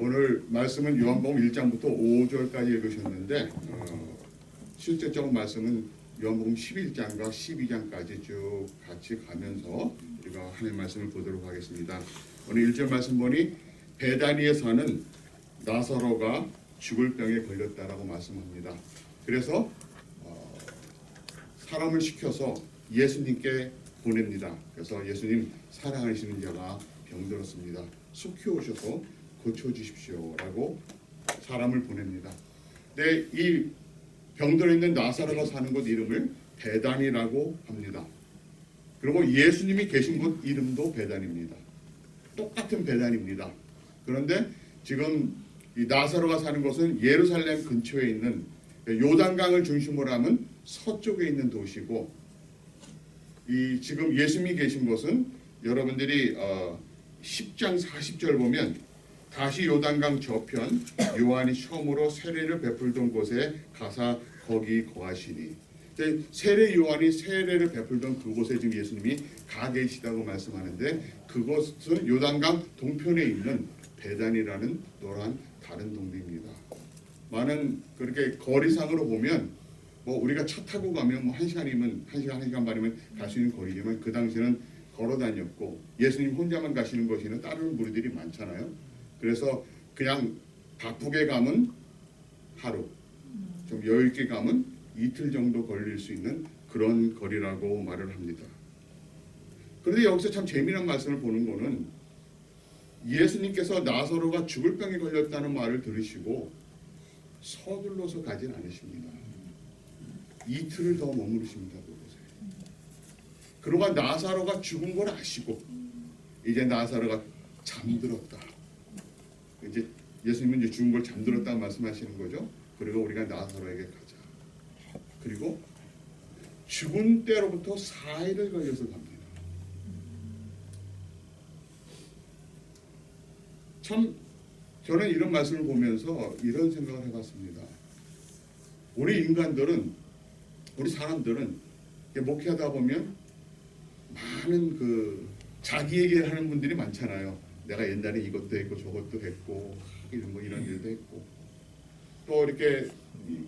오늘 말씀은 요한복음 1장부터 5절까지 읽으셨는데 실제적 말씀은 요한복음 11장과 12장까지 쭉 같이 가면서 우리가 하나님의 말씀을 보도록 하겠습니다. 오늘 1절 말씀 보니 베다니에 사는 나사로가 죽을 병에 걸렸다라고 말씀합니다. 그래서 사람을 시켜서 예수님께 보냅니다. 그래서 예수님 사랑하시는 자가 병들었습니다. 속히 오셔서 고쳐주십시오라고 사람을 보냅니다. 근데 이 병들어 있는 나사로가 사는 곳 이름을 베다니라고 합니다. 그리고 예수님이 계신 곳 이름도 베다니입니다. 똑같은 베다니입니다. 그런데 지금 이 나사로가 사는 곳은 예루살렘 근처에 있는 요단강을 중심으로 하면 서쪽에 있는 도시고, 이 지금 예수님이 계신 곳은 여러분들이 10장 40절 보면 다시 요단강 저편 요한이 처음으로 세례를 베풀던 곳에 가사 거기 거하시니, 세례 요한이 세례를 베풀던 그곳에 지금 예수님이 가 계시다고 말씀하는데, 그곳은 요단강 동편에 있는 베단이라는 또한 다른 동네입니다. 많은 그렇게 거리상으로 보면 우리가 차 타고 가면 1시간이면 1시간 반이면 갈 수 있는 거리지만, 그 당시에는 걸어 다녔고 예수님 혼자만 가시는 것이나 다른 무리들이 많잖아요. 그래서 그냥 바쁘게 가면 하루, 좀 여유 있게 가면 이틀 정도 걸릴 수 있는 그런 거리라고 말을 합니다. 그런데 여기서 참 재미난 말씀을 보는 거는, 예수님께서 나사로가 죽을 병에 걸렸다는 말을 들으시고 서둘러서 가진 않으십니다. 이틀을 더 머무르십니다. 그곳에. 그러고 나사로가 죽은 걸 아시고 이제 나사로가 잠들었다. 이제 예수님은 이제 죽은 걸 잠들었다고 말씀하시는 거죠. 그리고 우리가 나사로에게 가자. 그리고 죽은 때로부터 4일을 걸려서 갑니다. 참 저는 이런 말씀을 보면서 이런 생각을 해봤습니다. 우리 인간들은, 우리 사람들은 목회하다 보면 많은 자기 얘기를 하는 분들이 많잖아요. 내가 옛날에 이것도 했고 저것도 했고 이런 일도 했고, 또 이렇게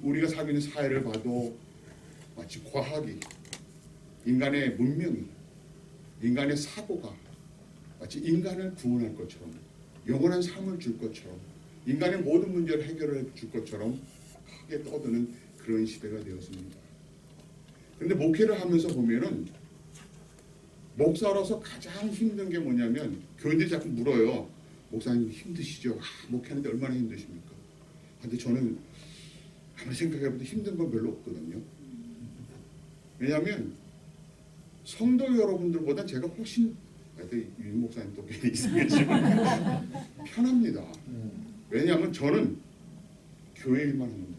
우리가 살고 있는 사회를 봐도 마치 과학이, 인간의 문명이, 인간의 사고가 마치 인간을 구원할 것처럼, 영원한 삶을 줄 것처럼, 인간의 모든 문제를 해결해 줄 것처럼 크게 떠드는 그런 시대가 되었습니다. 그런데 목회를 하면서 보면은 목사로서 가장 힘든 게 뭐냐면, 교인들이 자꾸 물어요. 목사님 힘드시죠? 목회하는데 얼마나 힘드십니까? 근데 저는 아무리 생각해봐도 힘든 건 별로 없거든요. 왜냐하면 성도 여러분들보다 제가 훨씬, 윤 목사님 또 괜히 있으시지만 편합니다. 왜냐하면 저는 교회 일만 하면 됩니다.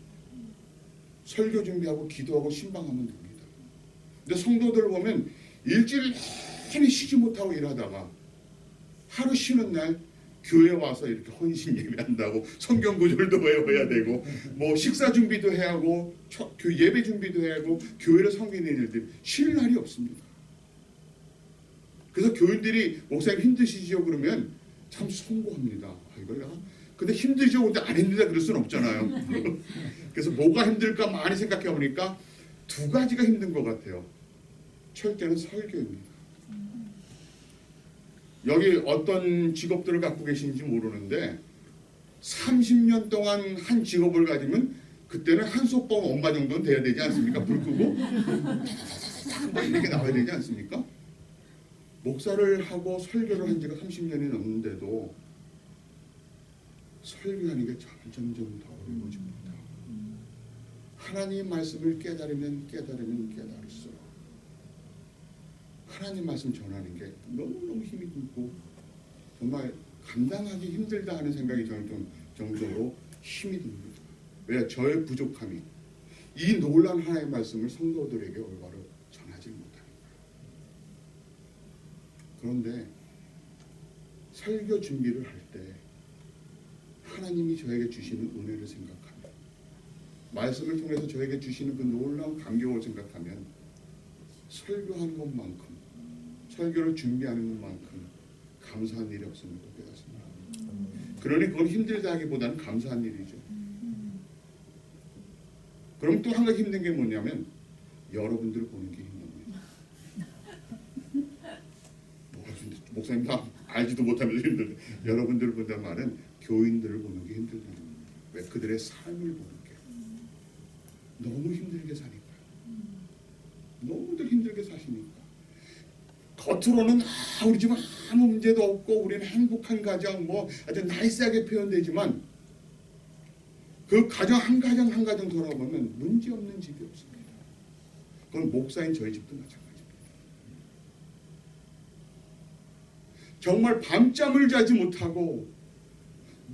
설교 준비하고 기도하고 신방하면 됩니다. 근데 성도들 보면 일주일 내내 쉬지 못하고 일하다가 하루 쉬는 날 교회 와서 이렇게 헌신 예배한다고 성경 구절도 외워야 되고, 식사 준비도 해야 하고, 예배 준비도 해야 하고, 교회를 섬기는 일들 쉴 날이 없습니다. 그래서 교인들이 목사님 힘드시죠? 그러면 참 송구합니다. 근데 힘들죠? 근데 안 힘들다 그럴 수는 없잖아요. 그래서 뭐가 힘들까 많이 생각해 보니까 두 가지가 힘든 것 같아요. 첫째는 설교입니다. 여기 어떤 직업들을 갖고 계신지 모르는데 30년 동안 한 직업을 가지면 그때는 한솥밥 엄마 정도는 돼야 되지 않습니까? 불 끄고 이렇게 나와야 되지 않습니까? 목사를 하고 설교를 한 지가 30년이 넘는데도 설교하는 게 점점 더 어려워집니다. 하나님 말씀을 깨달으면 깨달을수록 하나님 말씀 전하는 게 너무너무 힘이 들고 정말 감당하기 힘들다 하는 생각이 저는 좀 정도로 힘이 듭니다. 왜? 저의 부족함이 이 놀라운 하나님의 말씀을 성도들에게 올바로 전하지 못합니다. 그런데 설교 준비를 할 때 하나님이 저에게 주시는 은혜를 생각하면, 말씀을 통해서 저에게 주시는 그 놀라운 감격을 생각하면 설교하는 것만큼, 설교를 준비하는 것만큼 감사한 일이 없음을 깨닫습니다. 그러니 그건 힘들다기보다는 감사한 일이죠. 그럼 또 한 가지 힘든 게 뭐냐면 여러분들을 보는 게 힘듭니다. 목사님 다 알지도 못하면서 힘들다. 여러분들을 본다는 말은 교인들을 보는 게 힘들다는 겁니다. 왜? 그들의 삶을 보는 게 너무 힘들게 사니까. 너무들 힘들게 사시니까. 겉으로는 우리 집은 아무 문제도 없고 우리는 행복한 가정 뭐 아주 나이스하게 표현되지만 그 가정 한 가정 한 가정 돌아보면 문제 없는 집이 없습니다. 그건 목사인 저희 집도 마찬가지입니다. 정말 밤잠을 자지 못하고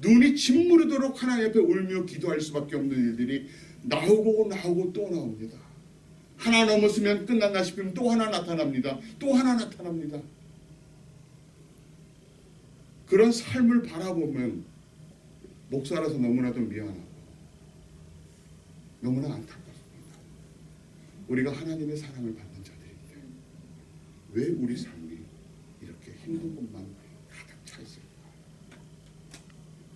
눈이 짓무르도록 하나님 앞에 울며 기도할 수밖에 없는 일들이 나오고 또 나옵니다. 하나 넘었으면 끝났나 싶으면 또 하나 나타납니다. 또 하나 나타납니다. 그런 삶을 바라보면 목사라서 너무나도 미안하고 너무나 안타깝습니다. 우리가 하나님의 사랑을 받는 자들인데 왜 우리 삶이 이렇게 힘든 것만 가득 차 있을까?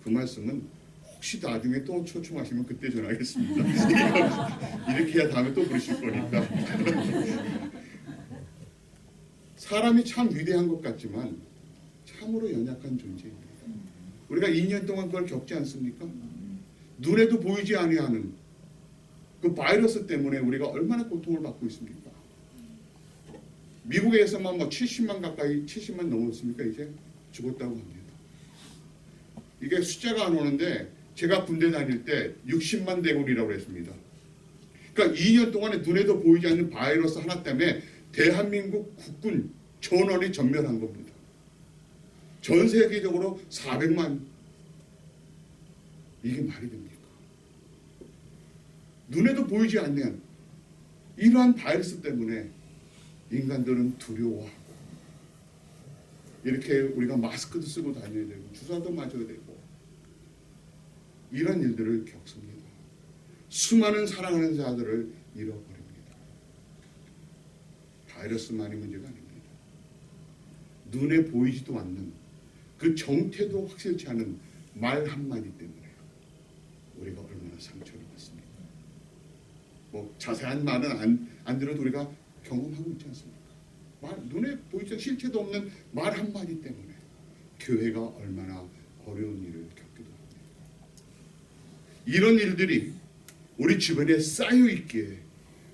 그 말씀은 혹시 나중에 또 초청하시면 그때 전하겠습니다. 이렇게 해야 다음에 또 부르실 거니까. 사람이 참 위대한 것 같지만 참으로 연약한 존재입니다. 우리가 2년 동안 그걸 겪지 않습니까? 눈에도 보이지 아니하는 그 바이러스 때문에 우리가 얼마나 고통을 받고 있습니까? 미국에서만 70만 가까이 70만 넘었습니까? 이제 죽었다고 합니다. 이게 숫자가 안 오는데 제가 군대 다닐 때 60만 대군이라고 했습니다. 그러니까 2년 동안에 눈에도 보이지 않는 바이러스 하나 때문에 대한민국 국군 전원이 전멸한 겁니다. 전 세계적으로 400만. 이게 말이 됩니까? 눈에도 보이지 않는 이러한 바이러스 때문에 인간들은 두려워하고 이렇게 우리가 마스크도 쓰고 다녀야 되고 주사도 맞아야 되고 이런 일들을 겪습니다. 수많은 사랑하는 자들을 잃어버립니다. 바이러스만이 문제가 아닙니다. 눈에 보이지도 않는 그 정태도 확실치 않은 말 한마디 때문에 우리가 얼마나 상처를 받습니까? 뭐 자세한 말은 안 들어도 우리가 경험하고 있지 않습니까? 눈에 보이지 실체도 없는 말 한마디 때문에 교회가 얼마나 어려운 일을 겪기도 합니다. 이런 일들이 우리 주변에 쌓여 있기에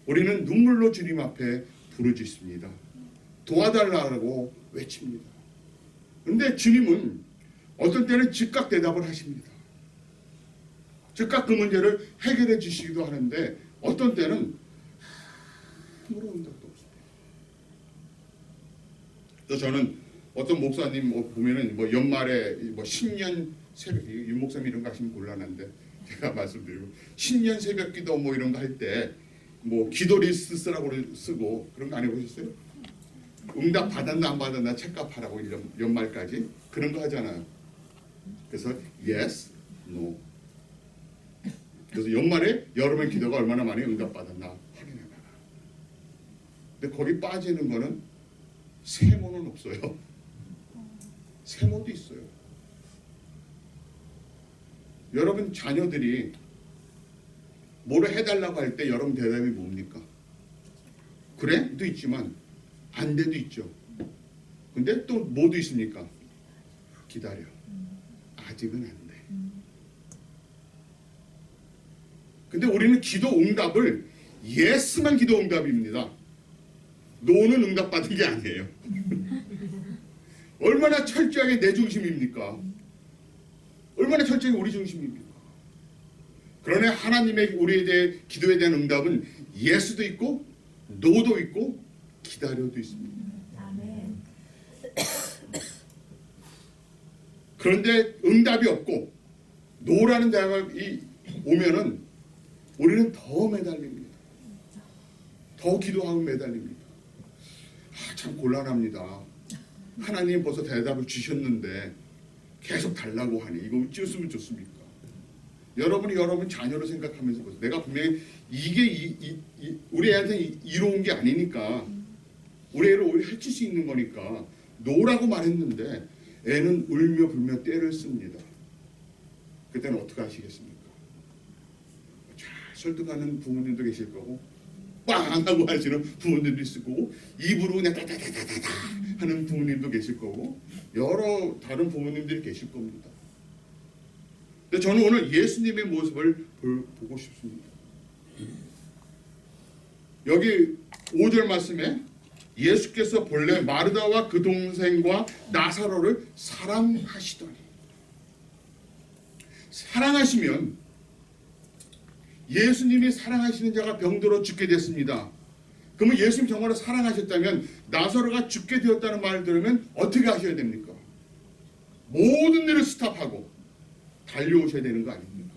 우리는 눈물로 주님 앞에 부르짖습니다. 도와달라고 외칩니다. 그런데 주님은 어떤 때는 즉각 대답을 하십니다. 즉각 그 문제를 해결해 주시기도 하는데 어떤 때는 아무런 응답도 없습니다. 그래서 저는 어떤 목사님 보면은 연말에 신년 새벽, 윤 목사님 이런 거 하시면 곤란한데 제가 말씀드리고 신년 새벽 기도 이런 거 할 때 기도 리스트 쓰라고 쓰고 그런 거 안 해보셨어요? 응답 받았나 안 받았나 체크하라고 연말까지 그런 거 하잖아요. 그래서 yes, no. 그래서 연말에 여러분의 기도가 얼마나 많이 응답받았나 확인해봐라. 근데 거기 빠지는 거는 세모는 없어요. 세모도 있어요. 여러분 자녀들이 뭐를 해달라고 할 때 여러분 대답이 뭡니까? 그래?도 있지만 안 돼도 있죠. 근데 또 뭐도 있습니까? 기다려. 아직은 안 돼. 근데 우리는 기도 응답을 예스만 기도 응답입니다. 노는 응답받은 게 아니에요. 얼마나 철저하게 내 중심입니까? 얼마나 철저하게 우리 중심입니까? 그러나 하나님의 우리에 대해 기도에 대한 응답은 예스도 있고 노도 있고 기다려도 있습니다. 아멘. 그런데 응답이 없고 노라는 대답이 오면은 우리는 더 매달립니다. 더 기도하고 매달립니다. 참 곤란합니다. 하나님 벌써 대답을 주셨는데 계속 달라고 하니 이거 어찌었으면 좋습니까? 여러분이 여러분 자녀를 생각하면서 보세요. 내가 분명히 이게 우리 애한테 이로운 게 아니니까 우리 애를 오히려 해칠 수 있는 거니까 노라고 말했는데 애는 울며 불며 떼를 씁니다. 그때는 어떻게 하시겠습니까? 잘 설득하는 부모님도 계실 거고 빵 하고 하시는 부모님도 있을 거고 입으로 그냥 다다다다다 하는 부모님도 계실 거고 여러 다른 부모님들이 계실 겁니다. 근데 저는 오늘 예수님의 모습을 보고 싶습니다. 여기 5절 말씀에 예수께서 본래 마르다와 그 동생과 나사로를 사랑하시더니, 사랑하시면 예수님이 사랑하시는 자가 병들어 죽게 됐습니다. 그러면 예수님 정말로 사랑하셨다면 나사로가 죽게 되었다는 말을 들으면 어떻게 하셔야 됩니까? 모든 일을 스탑하고 달려오셔야 되는 거 아닙니까?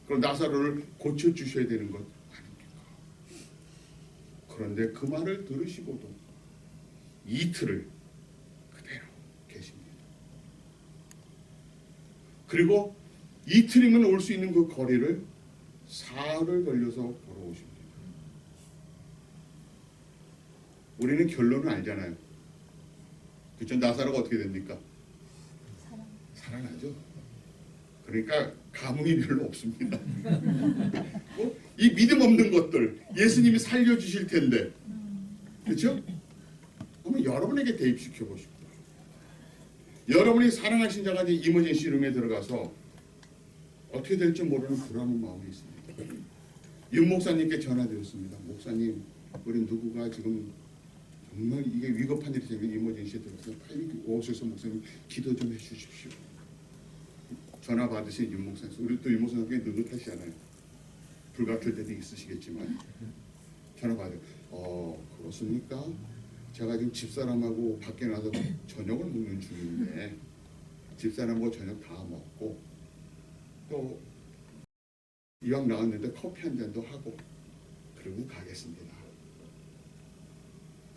그럼 나사로를 고쳐주셔야 되는 것 아닙니까? 그런데 그 말을 들으시고도 이틀을 그대로 계십니다. 그리고 이틀이면 올 수 있는 그 거리를 사흘을 걸려서 걸어오십니다. 우리는 결론을 알잖아요. 그쵸? 나사로가 어떻게 됩니까? 살아나죠. 그러니까 감흥이 별로 없습니다. 이 믿음 없는 것들 예수님이 살려주실 텐데, 그렇죠? 한번 여러분에게 대입시켜 보십시오. 여러분이 사랑하신 자가 이머전시 룸에 들어가서 어떻게 될지 모르는 불안한 마음이 있습니다. 윤 목사님께 전화드렸습니다. 목사님, 우리 누구가 지금 정말 이게 위급한 일이 생겨 이머전시에 들어가서 빨리 오셔서 목사님 기도 좀 해주십시오. 전화 받으신 윤 목사님, 우리 또 윤 목사님께 느긋하시잖아요. 불같을 때도 있으시겠지만 전화 받아요. 그렇습니까? 제가 지금 집사람하고 밖에 나서 저녁을 먹는 중인데 집사람하고 저녁 다 먹고 또 이왕 나왔는데 커피 한 잔도 하고 그러고 가겠습니다.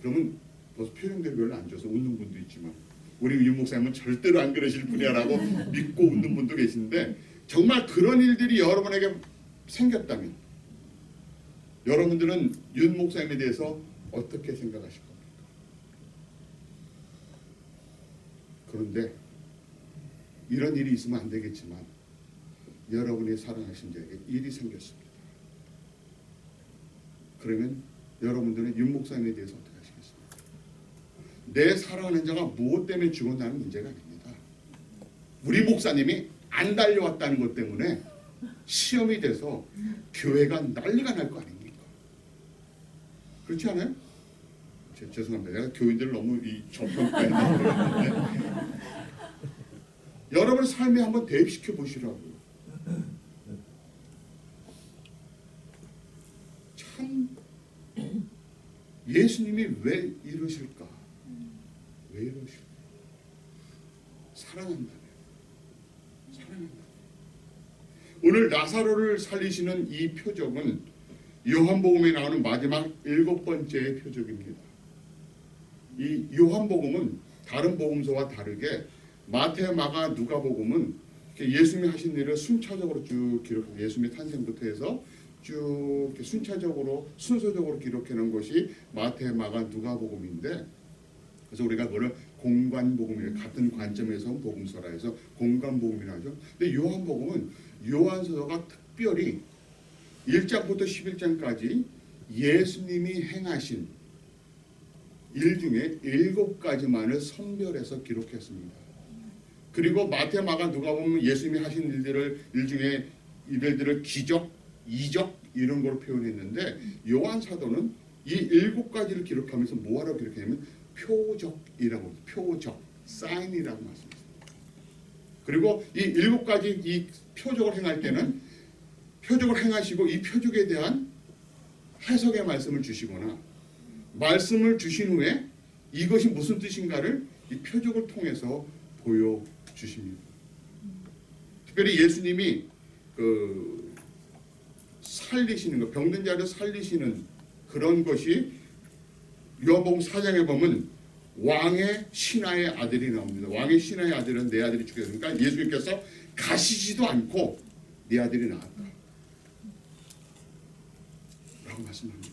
그러면 벌써 표정들이 별로 안 좋아서 웃는 분도 있지만 우리 윤 목사님은 절대로 안 그러실 분이라고 믿고 웃는 분도 계신데, 정말 그런 일들이 여러분에게 생겼다면 여러분들은 윤 목사님에 대해서 어떻게 생각하실 겁니까? 그런데 이런 일이 있으면 안 되겠지만 여러분이 사랑하신 자에게 일이 생겼습니다. 그러면 여러분들은 윤 목사님에 대해서 어떻게 하시겠습니까? 내 사랑하는 자가 무엇 때문에 죽었다는 문제가 아닙니다. 우리 목사님이 안 달려왔다는 것 때문에 시험이 돼서 교회가 난리가 날 거 아닙니까? 그렇지 않아요? 죄송합니다. 내가 교인들을 너무 저평가했는데 여러분 삶에 한번 대입시켜 보시라고요. 참 예수님이 왜 이러실까? 왜 이러실까? 사랑한다며. 사랑한다. 오늘 나사로를 살리시는 이 표적은 요한복음에 나오는 마지막 7번째의 표적입니다. 이 요한복음은 다른 복음서와 다르게 마태, 마가, 누가복음은 예수님이 하신 일을 순차적으로 쭉 기록하고 예수님의 탄생부터 해서 쭉 순차적으로 순서적으로 기록해 놓은 것이 마태, 마가, 누가복음인데, 그래서 우리가 그걸 공관복음이에요. 같은 관점에서 복음서라 해서 공관복음이라 하죠. 근데 요한복음은 요한서가 특별히 1장부터 11장까지 예수님이 행하신 일 중에 7가지만을 선별해서 기록했습니다. 그리고 마태, 마가, 누가복음은 예수님이 하신 일 중에 이들을 기적, 이적 이런 걸 표현했는데, 요한 사도는 이 7가지를 기록하면서 뭐하라고 기록했냐면 표적이라고, 표적, 사인이라고 말씀했습니다. 그리고 이 7가지 이 표적을 행할 때는 표적을 행하시고 이 표적에 대한 해석의 말씀을 주시거나 말씀을 주신 후에 이것이 무슨 뜻인가를 이 표적을 통해서 보여주십니다. 특별히 예수님이 살리시는 것, 병든 자를 살리시는 그런 것이 요한복음 4장에 보면 왕의 신하의 아들이 나옵니다. 왕의 신하의 아들은 내 아들이 죽였으니까 예수님께서 가시지도 않고 네 아들이 나았다 라고 말씀합니다.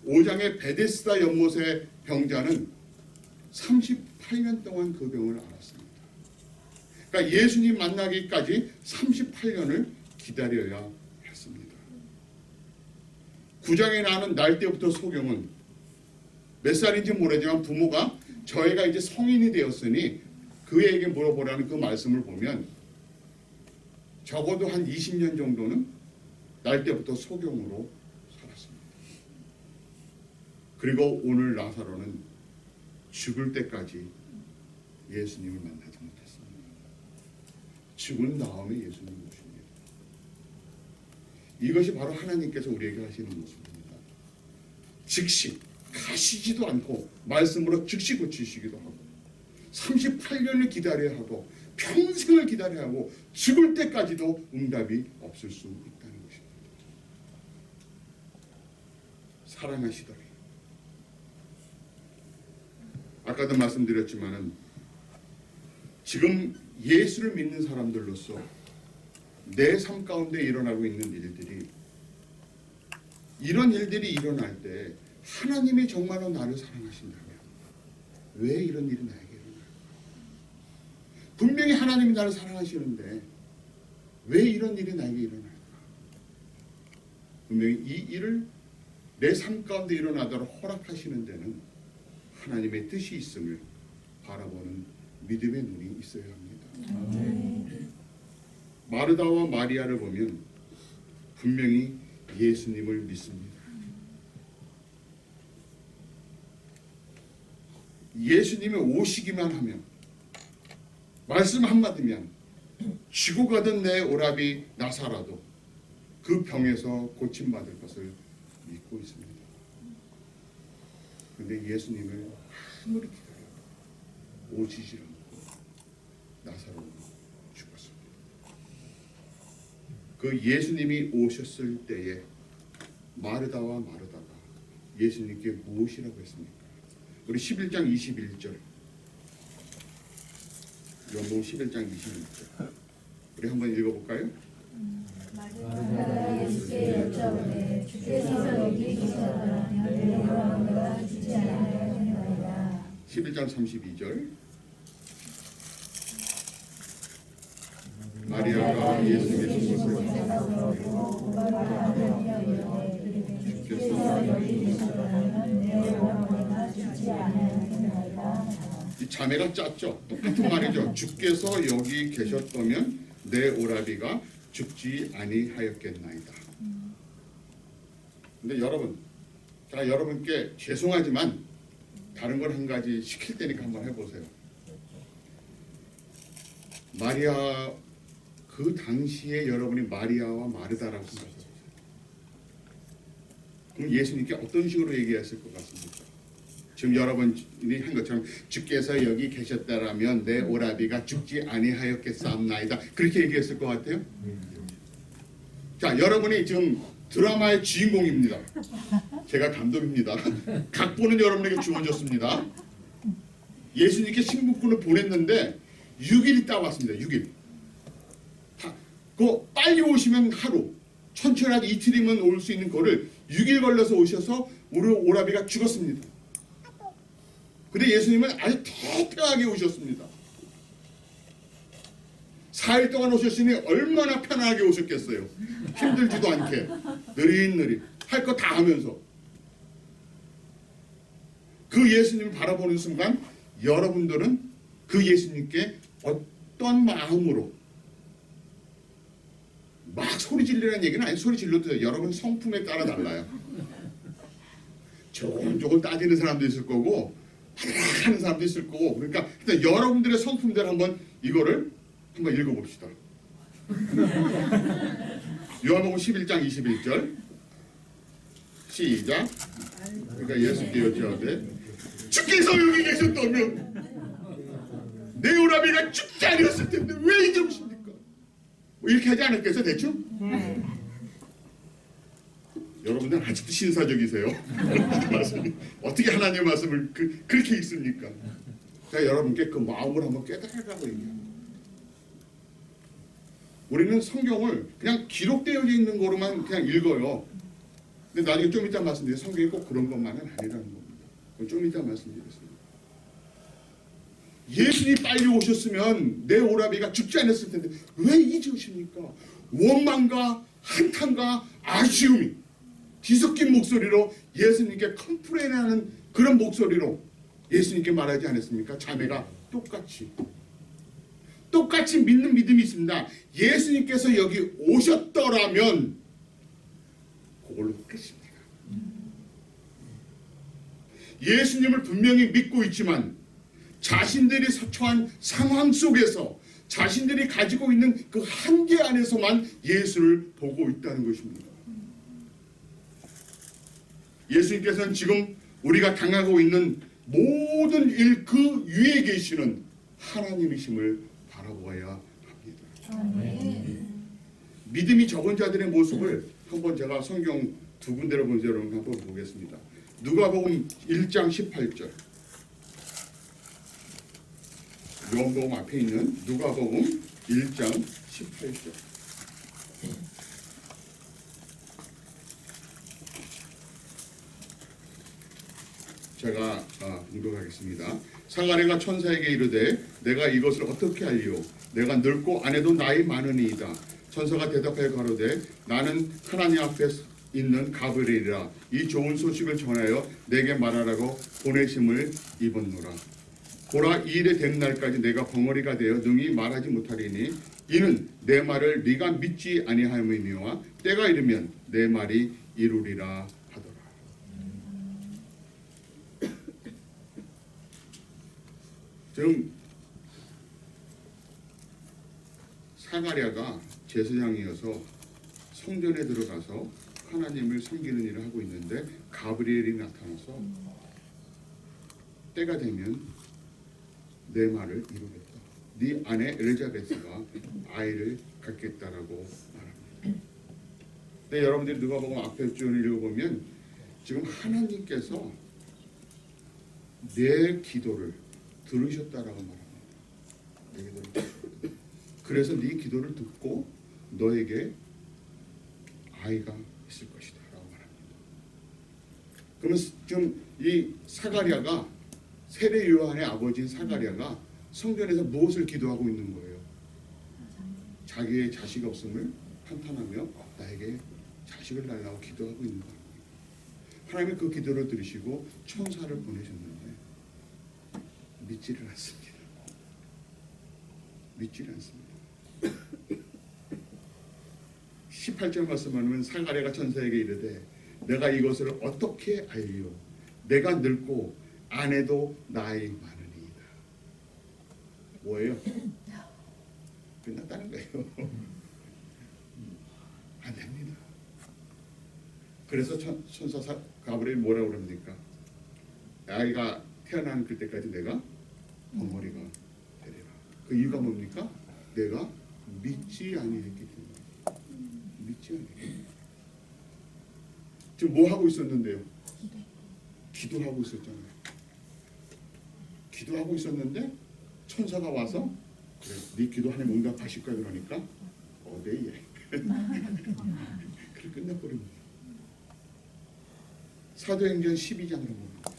5장의 베데스다 연못의 병자는 38년 동안 그 병을 앓았습니다. 그러니까 예수님 만나기까지 38년을 기다려야 했습니다. 9장에 나오는 날 때부터 소경은 몇 살인지 모르지만 부모가 저희가 이제 성인이 되었으니 그에게 물어보라는 그 말씀을 보면 적어도 한 20년 정도는 날 때부터 소경으로 살았습니다. 그리고 오늘 나사로는 죽을 때까지 예수님을 만나지 못했습니다. 죽은 다음에 예수님을 모십니다. 이것이 바로 하나님께서 우리에게 하시는 모습입니다. 즉시 가시지도 않고 말씀으로 즉시 고치시기도 하고 38년을 기다려야 하고 평생을 기다려야 하고 죽을 때까지도 응답이 없을 수 있다는 것입니다. 사랑하시더니 아까도 말씀드렸지만은 지금 예수를 믿는 사람들로서 내 삶 가운데 일어나고 있는 일들이 이런 일들이 일어날 때 하나님이 정말로 나를 사랑하신다면 왜 이런 일이 나에게 일어날까? 분명히 하나님이 나를 사랑하시는데 왜 이런 일이 나에게 일어날까? 분명히 이 일을 내 삶 가운데 일어나도록 허락하시는 데는 하나님의 뜻이 있음을 바라보는 믿음의 눈이 있어야 합니다. 마르다와 마리아를 보면 분명히 예수님을 믿습니다. 예수님이 오시기만 하면 말씀 한마디면 죽어가던 내 오라비 나사라도 그 병에서 고침받을 것을 믿고 있습니다. 그런데 예수님을 아무리 기다려도 오시지 않고 나사로는 죽었습니다. 그 예수님이 오셨을 때에 마르다와 마르다가 예수님께 무엇이라고 했습니까? 우리 11장 21절 요한복음 11장 21절 우리 한번 읽어볼까요? 마르다가 예수께 여쭤오되 주께서 여기 계셨더라면 내가 죽지 아니하였나이다. 11장 32절 마리아가 예수님의 죽음을 주께서 여기 계셨더라면 내가 죽지 아니하였나이다. 이 자매가 짰죠. 똑같은 말이죠. 주께서 여기 계셨다면 내 오라비가 죽지 아니하였겠나이다. 근데 여러분, 제가 여러분께 죄송하지만 다른 걸 한 가지 시킬 테니까 한번 해보세요. 마리아 그 당시에 여러분이 마리아와 마르다라고 생각해보세요. 그럼 예수님께 어떤 식으로 얘기했을 것 같습니까? 지금 여러분이 한 것처럼 주께서 여기 계셨다라면 내 오라비가 죽지 아니하였겠사옵나이다. 그렇게 얘기했을 것 같아요. 자, 여러분이 지금 드라마의 주인공입니다. 제가 감독입니다. 각본은 여러분에게 주어졌습니다. 예수님께 신부꾼을 보냈는데 6일 있다 왔습니다. 6일. 그 빨리 오시면 하루, 천천히 이틀이면 올 수 있는 거를 6일 걸려서 오셔서 우리 오라비가 죽었습니다. 근데 예수님은 아주 태평하게 오셨습니다. 4일 동안 오셨으니 얼마나 편안하게 오셨겠어요. 힘들지도 않게 느릿느릿 할 거 다 하면서 그 예수님을 바라보는 순간 여러분들은 그 예수님께 어떤 마음으로 막 소리 지르라는 얘기는 아니에요. 소리 질러도 돼요. 여러분 성품에 따라 달라요. 조금 따지는 사람도 있을 거고 하는 사람도 있을 거고 그러니까 일단 여러분들의 성품대로 한번 이거를 한번 읽어봅시다. 요한복음 11장 21절 시작. 그러니까 예수께 여쭤오되 주께서 여기 계셨다면 내 오라비가 죽지 아니었을 텐데 왜 이제 오십니까? 뭐 이렇게 하지 않았겠어요 대충? 여러분들 아직도 신사적이세요. 어떻게 하나님의 말씀을 그렇게 읽습니까? 제가 여러분께 그 마음을 한번 깨달으라고 얘기합니다. 우리는 성경을 그냥 기록되어 있는 거로만 그냥 읽어요. 근데 나중에 좀 이따 말씀드려요. 성경이 꼭 그런 것만은 아니라는 겁니다. 좀 이따 말씀드리겠습니다. 예수님이 빨리 오셨으면 내 오라비가 죽지 않았을 텐데 왜 이제 오십니까? 원망과 한탄과 아쉬움이 뒤섞인 목소리로 예수님께 컴플레인하는 그런 목소리로 예수님께 말하지 않았습니까? 자매가 똑같이 믿는 믿음이 있습니다. 예수님께서 여기 오셨더라면 그걸로 끝입니다. 예수님을 분명히 믿고 있지만 자신들이 처한 상황 속에서 자신들이 가지고 있는 그 한계 안에서만 예수를 보고 있다는 것입니다. 예수님께서는 지금 우리가 당하고 있는 모든 일 그 위에 계시는 하나님이심을 바라보아야 합니다. 믿음이 적은 자들의 모습을 한번 제가 성경 두 군데로 보면서 여러분 한번 보겠습니다. 누가복음 1장 18절. 요한복음 앞에 있는 누가복음 1장 18절. 제가 읽어가겠습니다. 사가랴가 천사에게 이르되 내가 이것을 어떻게 알리오? 내가 늙고 아내도 나이 많으니이다. 천사가 대답하여 가로되 나는 하나님 앞에 있는 가브리엘이라. 이 좋은 소식을 전하여 내게 말하라고 보내심을 입었노라. 보라, 이 일이 된 날까지 내가 벙어리가 되어 능히 말하지 못하리니 이는 내 말을 네가 믿지 아니하였느니와 때가 이르면 내 말이 이루리라 하더라. 지금 사가랴가 제사장이어서 성전에 들어가서 하나님을 섬기는 일을 하고 있는데 가브리엘이 나타나서 때가 되면 내 말을 이루겠다. 네 아내 엘리자베스가 아이를 갖겠다라고 말합니다. 근데 여러분들이 누가복음 앞에 쭉 읽어보면 지금 하나님께서 내 기도를 들으셨다라고 말합니다. 내 기도를 들으셨다. 그래서 네 기도를 듣고 너에게 아이가 있을 것이다 라고 말합니다. 그러면 지금 이 사가랴가 세례 요한의 아버지인 사가랴가 성전에서 무엇을 기도하고 있는 거예요? 자기의 자식 없음을 한탄하며 나에게 자식을 달라고 기도하고 있는 거예요. 하나님이 그 기도를 들으시고 천사를 보내셨는데 믿지를 않습니다. 믿지를 않습니다. 18절 말씀하면 사가랴가 천사에게 이르되 내가 이것을 어떻게 알리오? 내가 늙고 아내도 나이 많으니이다. 뭐예요? 끝났다는 거예요. 안 됩니다. 그래서 천사 가브리엘 뭐라고 그럽니까? 아이가 태어난 그때까지 내가 벙어리가 되리라. 그 이유가 뭡니까? 내가 믿지 아니했기 때문에. 믿지 아니했기. 지금 뭐 하고 있었는데요? 기도하고 있었잖아요. 기도하고 있었는데 천사가 와서 그래, 네 기도 하나님 응답하실 거야 그러니까 어데예. 그렇게 끝내버립니다. 사도행전 12장으로 봅니다.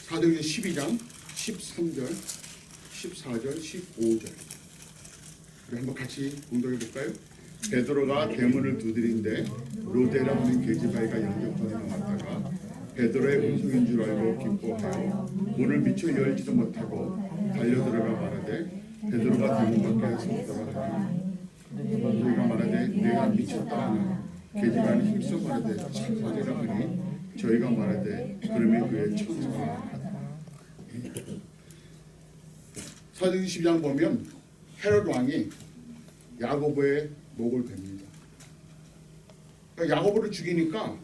사도행전 12장 13절, 14절, 15절. 우리 한번 같이 공독해 볼까요? 베드로가 대문을 두드린데 로데라 하는 계집아이가 영접전에 나왔다가 베드로의 음성인 줄 알고 기뻐하여 문을 미처 열지도 못하고 달려들어가 말하되 베드로가 대문 밖에 섰더라 하니 저희가 말하되 내가 미쳤다 하나 계집아이는 힘써 말하되 천사리라 하니 저희가 말하되 그러면 그의 천사가 하다. 사도행전 12장 보면 헤롯 왕이 야고보의 목을 베니다. 그러니까 야고보를 죽이니까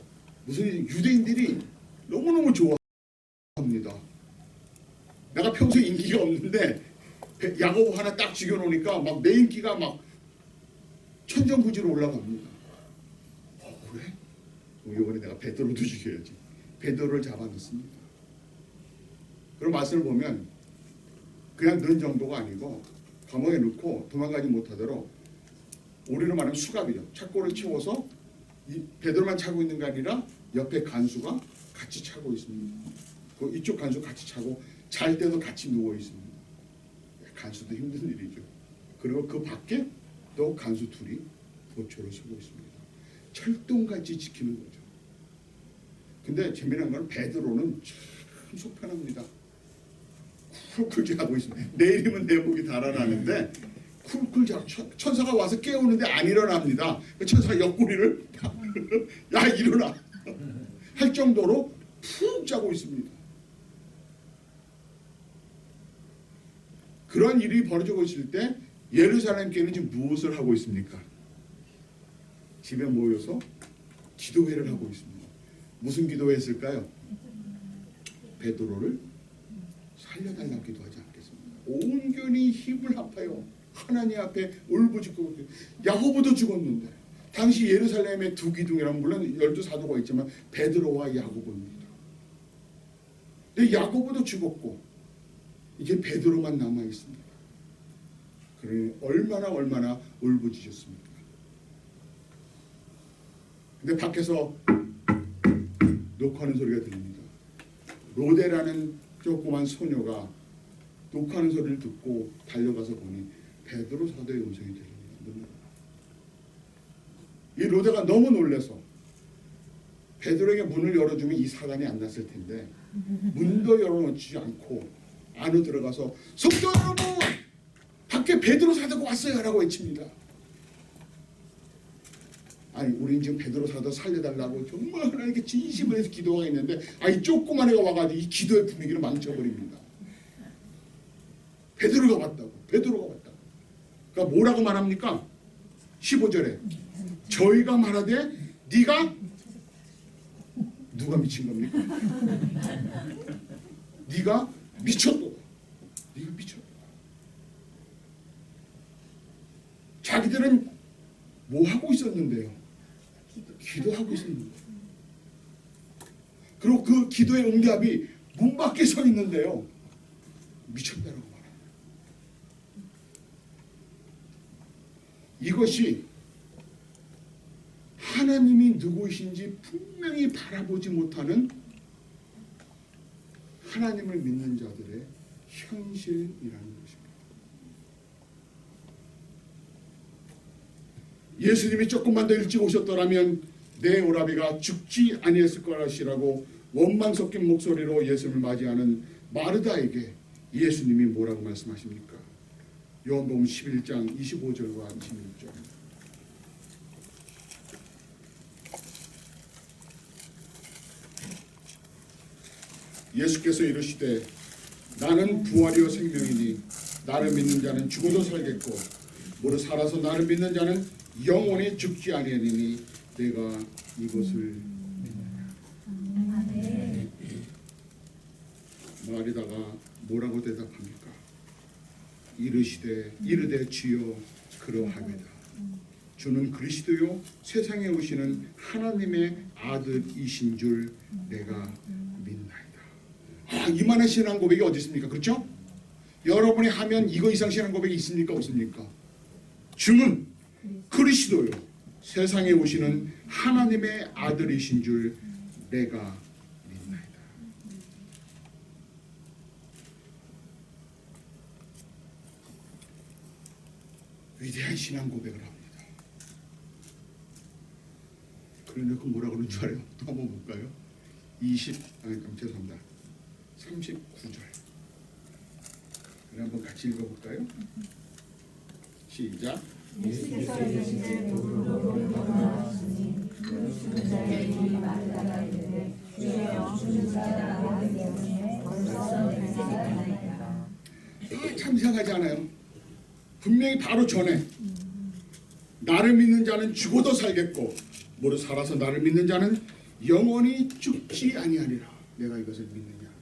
무슨 유대인들이 너무너무 좋아합니다. 내가 평소에 인기가 없는데 야고보 하나 딱 죽여놓으니까 막 내 인기가 막 천정부지로 올라갑니다. 그래? 이번에 내가 베드로도 죽여야지. 베드로를 잡아놓습니다. 그런 말씀을 보면 그냥 넣은 정도가 아니고 감옥에 넣고 도망가지 못하도록 우리로 말하면 수갑이죠. 착고를 채워서 이 베드로만 차고 있는 게 아니라 옆에 간수가 같이 차고 있습니다. 그 이쪽 간수 같이 차고 잘 때도 같이 누워 있습니다. 간수도 힘든 일이죠. 그리고 그 밖에 또 간수 둘이 보초를 서고 있습니다. 철동같이 지키는 거죠. 근데 재미난 건 베드로는 참 속편합니다. 쿨쿨 하고 있습니다. 내일이면 내복이 달아나는데 쿨쿨 자고 천사가 와서 깨우는데 안 일어납니다. 천사가 옆구리를 야 일어나 할 정도로 푹 자고 있습니다. 그런 일이 벌어지고 있을 때 예루살렘 교회는 지금 무엇을 하고 있습니까? 집에 모여서 기도회를 하고 있습니다. 무슨 기도했을까요? 베드로를 살려달라고 기도하지 않겠습니다. 온전히 힘을 합하여 하나님 앞에 울부짖고 야고보도 죽었는데 당시 예루살렘의 두 기둥이라면 물론 12사도가 있지만 베드로와 야고보입니다. 근데 야고보도 죽었고 이제 베드로만 남아 있습니다. 그러니 얼마나 울부짖었습니까? 근데 밖에서 녹화하는 소리가 들립니다. 로데라는 조그만 소녀가 녹화하는 소리를 듣고 달려가서 보니 베드로 사도의 음성이 들립니다. 이 로데가 너무 놀라서 베드로에게 문을 열어주면 이 사단이 안 났을 텐데 문도 열어놓지 않고 안으로 들어가서 성도 여러분 밖에 베드로 사도가 왔어요 라고 외칩니다. 아니 우린 지금 베드로 사도 살려달라고 정말 하나님께 진심을 해서 기도가 있는데 이 조그만 애가 와가지고 이 기도의 분위기를 망쳐버립니다. 베드로가 왔다고. 그러니까 뭐라고 말합니까? 15절에 저희가 말하되 네가 누가 미친 겁니까? 네가 미쳤다. 자기들은 뭐 하고 있었는데요? 기도하고 있었는데. 그리고 그 기도의 응답이 문 밖에 서 있는데요. 미쳤다라고 말합니다. 이것이 하나님이 누구이신지 분명히 바라보지 못하는 하나님을 믿는 자들의 현실이라는 것입니다. 예수님이 조금만 더 일찍 오셨더라면 내 오라비가 죽지 아니했을 것이라고 원망 섞인 목소리로 예수님을 맞이하는 마르다에게 예수님이 뭐라고 말씀하십니까? 요한복음 11장 25절과 26절. 예수께서 이르시되 나는 부활이요 생명이니 나를 믿는 자는 죽어도 살겠고 무릇 살아서 나를 믿는 자는 영원히 죽지 아니하리니 내가 이것을 마리다가 뭐라고 대답합니까? 이르되 주여 그러하겠다. 주는 그리스도요 세상에 오시는 하나님의 아들이신 줄 내가 믿나이다. 이만한 신앙 고백이 어디 있습니까? 그렇죠? 여러분이 하면 이거 이상 신앙 고백이 있습니까? 없습니까? 주는 그리스도요 세상에 오시는 하나님의 아들이신 줄 내가 믿나이다. 위대한 신앙 고백을 합니다. 그러니까 뭐라고 그러는 줄 알아요? 또 한번 볼까요? 39절. 한번 같이 읽어볼까요? 시작. 예수께서 이르시되 도로로 돌아가시니 그 죽은 자의 이름이 마르다가 이르되 주여 죽은 자가 나오기 때문에 벌써 내가 나이다. 참 이상하지 않아요? 분명히 바로 전에 나를 믿는 자는 죽어도 살겠고 무릇 살아서 나를 믿는 자는 영원히 죽지 아니하리라. 내가 이것을 믿느냐?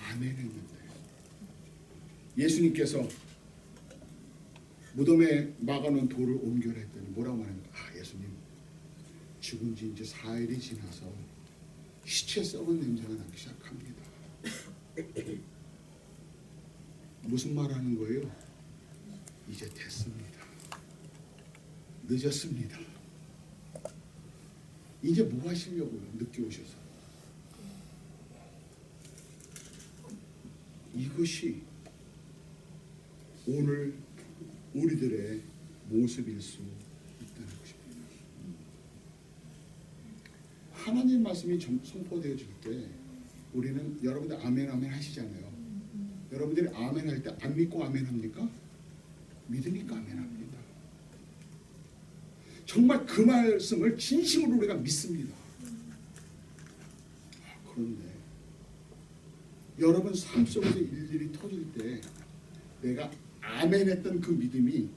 아멘 했는데 예수님께서 무덤에 막아놓은 돌을 옮겨라 했더니 뭐라고 말합니까? 예수님 죽은 지 이제 4일이 지나서 시체 썩은 냄새가 나기 시작합니다. 무슨 말 하는 거예요? 이제 됐습니다. 늦었습니다. 이제 뭐 하시려고요? 늦게 오셔서. 이것이 오늘 우리들의 모습일 수 있다는 것입니다. 하나님 말씀이 선포되어질 때 우리는 여러분들 아멘 아멘 하시잖아요. 여러분들이 아멘 할 때 안 믿고 아멘 합니까? 믿으니까 아멘 합니다. 정말 그 말씀을 진심으로 우리가 믿습니다. 그런데 여러분 삶 속에서 일일이 터질 때 내가 아멘 했던 그 믿음이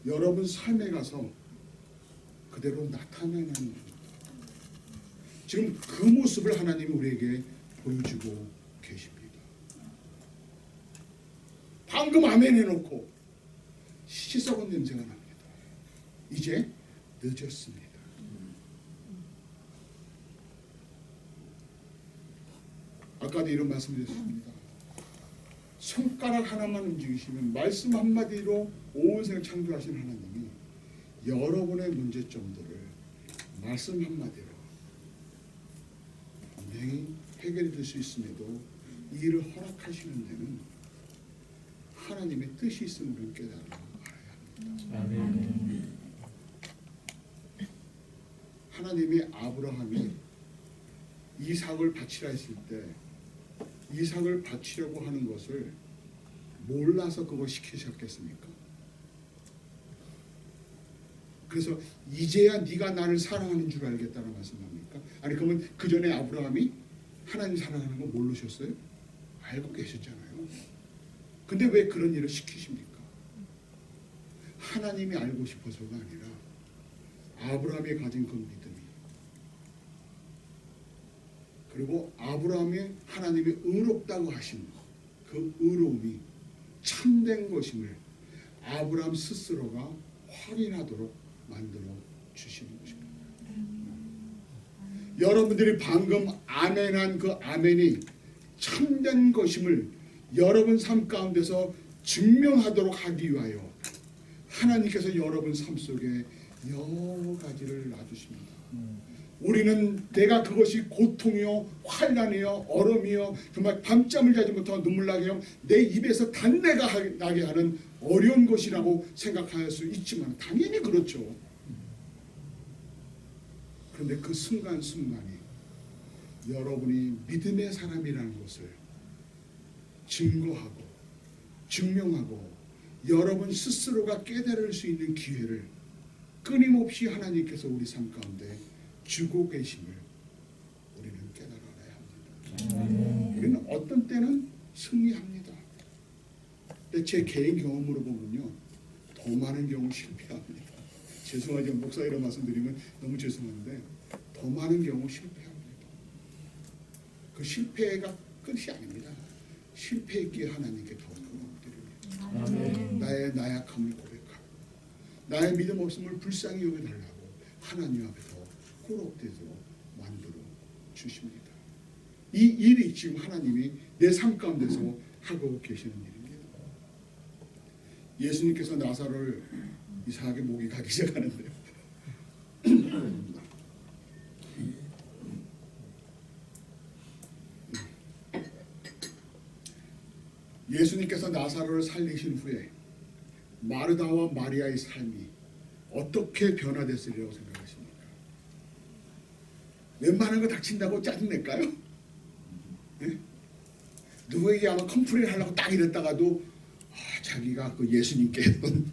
여러분 삶에 가서 그대로 나타나는 지금 그 모습을 하나님이 우리에게 보여주고 계십니다. 방금 아멘 해놓고 씻어본 냄새가 납니다. 이제 늦었습니다. 아까도 이런 말씀드렸습니다. 손가락 하나만 움직이시면 말씀 한마디로 온 세상 창조하신 하나님이 여러분의 문제점들을 말씀 한마디로 분명히 해결해 줄 수 있음에도 이 일을 허락하시는 데는 하나님의 뜻이 있음을 깨달아 알아야 합니다. 아멘. 하나님이 아브라함이 이삭을 바치라 했을 때 이삭을 바치려고 하는 것을 몰라서 그걸 시키셨겠습니까? 그래서 이제야 네가 나를 사랑하는 줄 알겠다는 말씀합니까? 아니 그러면 그 전에 아브라함이 하나님 사랑하는 거 모르셨어요? 알고 계셨잖아요. 근데 왜 그런 일을 시키십니까? 하나님이 알고 싶어서가 아니라 아브라함이 가진 그 믿음이 그리고 아브라함이 하나님이 의롭다고 하신 그 의로움이 참된 것임을 아브라함 스스로가 확인하도록 만들어 주시는 것입니다. 여러분들이 방금 아멘한 그 아멘이 참된 것임을 여러분 삶 가운데서 증명하도록 하기 위하여 하나님께서 여러분 삶 속에 여러 가지를 놔주십니다. 우리는 내가 그것이 고통이요 환난이요 얼음이요 정말 밤잠을 자지 못하고 눈물 나게 하여 내 입에서 단내가 나게 하는 어려운 것이라고 생각할 수 있지만 당연히 그렇죠. 그런데 그 순간순간이 여러분이 믿음의 사람이라는 것을 증거하고 증명하고 여러분 스스로가 깨달을 수 있는 기회를 끊임없이 하나님께서 우리 삶 가운데 주고 계심을 우리는 깨달아야 합니다. 우리는 어떤 때는 승리합니다. 근데 제 개인 경험으로 보면요, 더 많은 경우 실패합니다. 죄송하지만 목사 이런 말씀드리면 너무 죄송한데 더 많은 경우 실패합니다. 그 실패가 끝이 아닙니다. 실패했기에 하나님께 더 고맙드립니다. 나의 나약함을 고백하고 나의 믿음 없음을 불쌍히 여겨달라고 하나님 앞에 더 꾸럭대도록 만들어 주십니다. 이 일이 지금 하나님이 내 삶 가운데서 하고 계시는 일입니다. 예수님께서 나사로를 이상하게 목이 가기 시작하는데요. 예수님께서 나사로를 살리신 후에 마르다와 마리아의 삶이 어떻게 변화됐으리라고 생각하십니까? 웬만한 거 닥친다고 짜증낼까요? 네? 누구에게 아마 컴플레인 하려고 딱 이랬다가도 자기가 그 예수님께 했던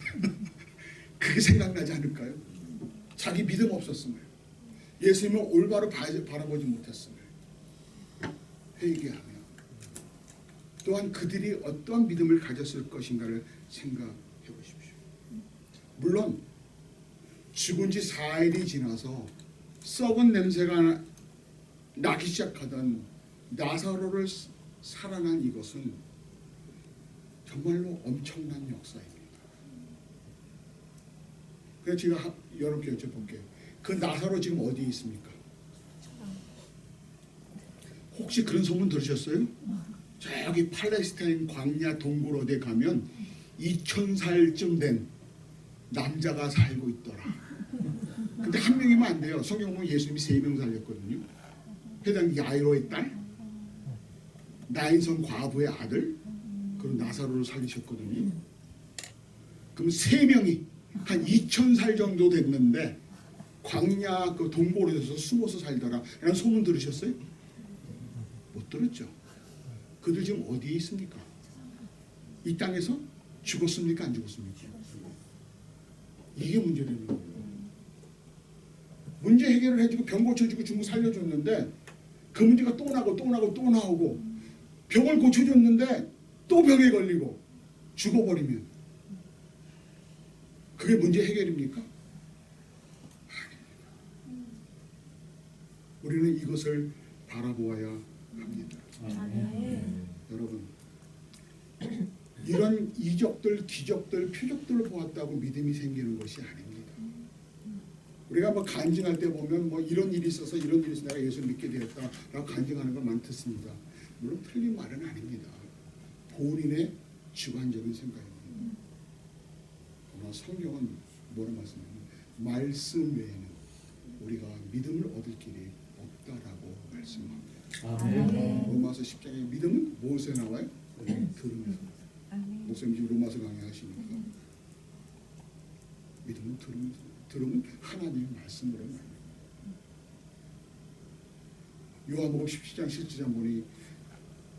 그게 생각나지 않을까요? 자기 믿음 없었음을 예수님을 올바로 바라보지 못했음을 회개하며 또한 그들이 어떠한 믿음을 가졌을 것인가를 생각해 보십시오. 물론 죽은 지 4일이 지나서 썩은 냄새가 나기 시작하던 나사로를 살아난 이것은 정말로 엄청난 역사입니다. 그래서 제가 여러분께 여쭤볼게요. 그 나사로 지금 어디에 있습니까? 혹시 그런 소문 들으셨어요? 저기 팔레스타인 광야 동굴 어디에 가면 2000살쯤 된 남자가 살고 있더라. 근데 한 명이면 안 돼요. 성경 보면 예수님이 3명 살렸거든요. 해당 야이로의 딸, 나인성 과부의 아들, 그리고 나사로를 살리셨거든요. 그럼 3명이 한 2000살 정도 됐는데 광야 그 동굴에서 숨어서 살더라 라는 소문 들으셨어요? 못 들었죠. 그들 지금 어디에 있습니까? 이 땅에서 죽었습니까? 안 죽었습니까? 이게 문제되는 거예요. 문제 해결을 해주고 병 고쳐주고 중국 살려줬는데 그 문제가 또 나고 또 나고 또 나오고 병을 고쳐줬는데 또 병에 걸리고 죽어버리면 그게 문제 해결입니까? 우리는 이것을 바라보아야 합니다. 여러분, 이런 이적들, 기적들, 표적들을 보았다고 믿음이 생기는 것이 아닙니다. 우리가 뭐 간증할 때 보면 뭐 이런 일이 있어서 내가 예수를 믿게 되었다라고 간증하는 건 많겠습니다. 물론 틀린 말은 아닙니다. 본인의 주관적인 생각입니다. 그러나 성경은 뭐라 말씀하냐면 말씀 외에는 우리가 믿음을 얻을 길이 없다라고 말씀합니다. 로마서 10장에 믿음은 무엇에 나와요? 들으면서. 목사님 지금 로마서 강의하시니까 믿음은 들으면 하나님의 말씀으로 말합니다. 요한복음 17장 17장 보니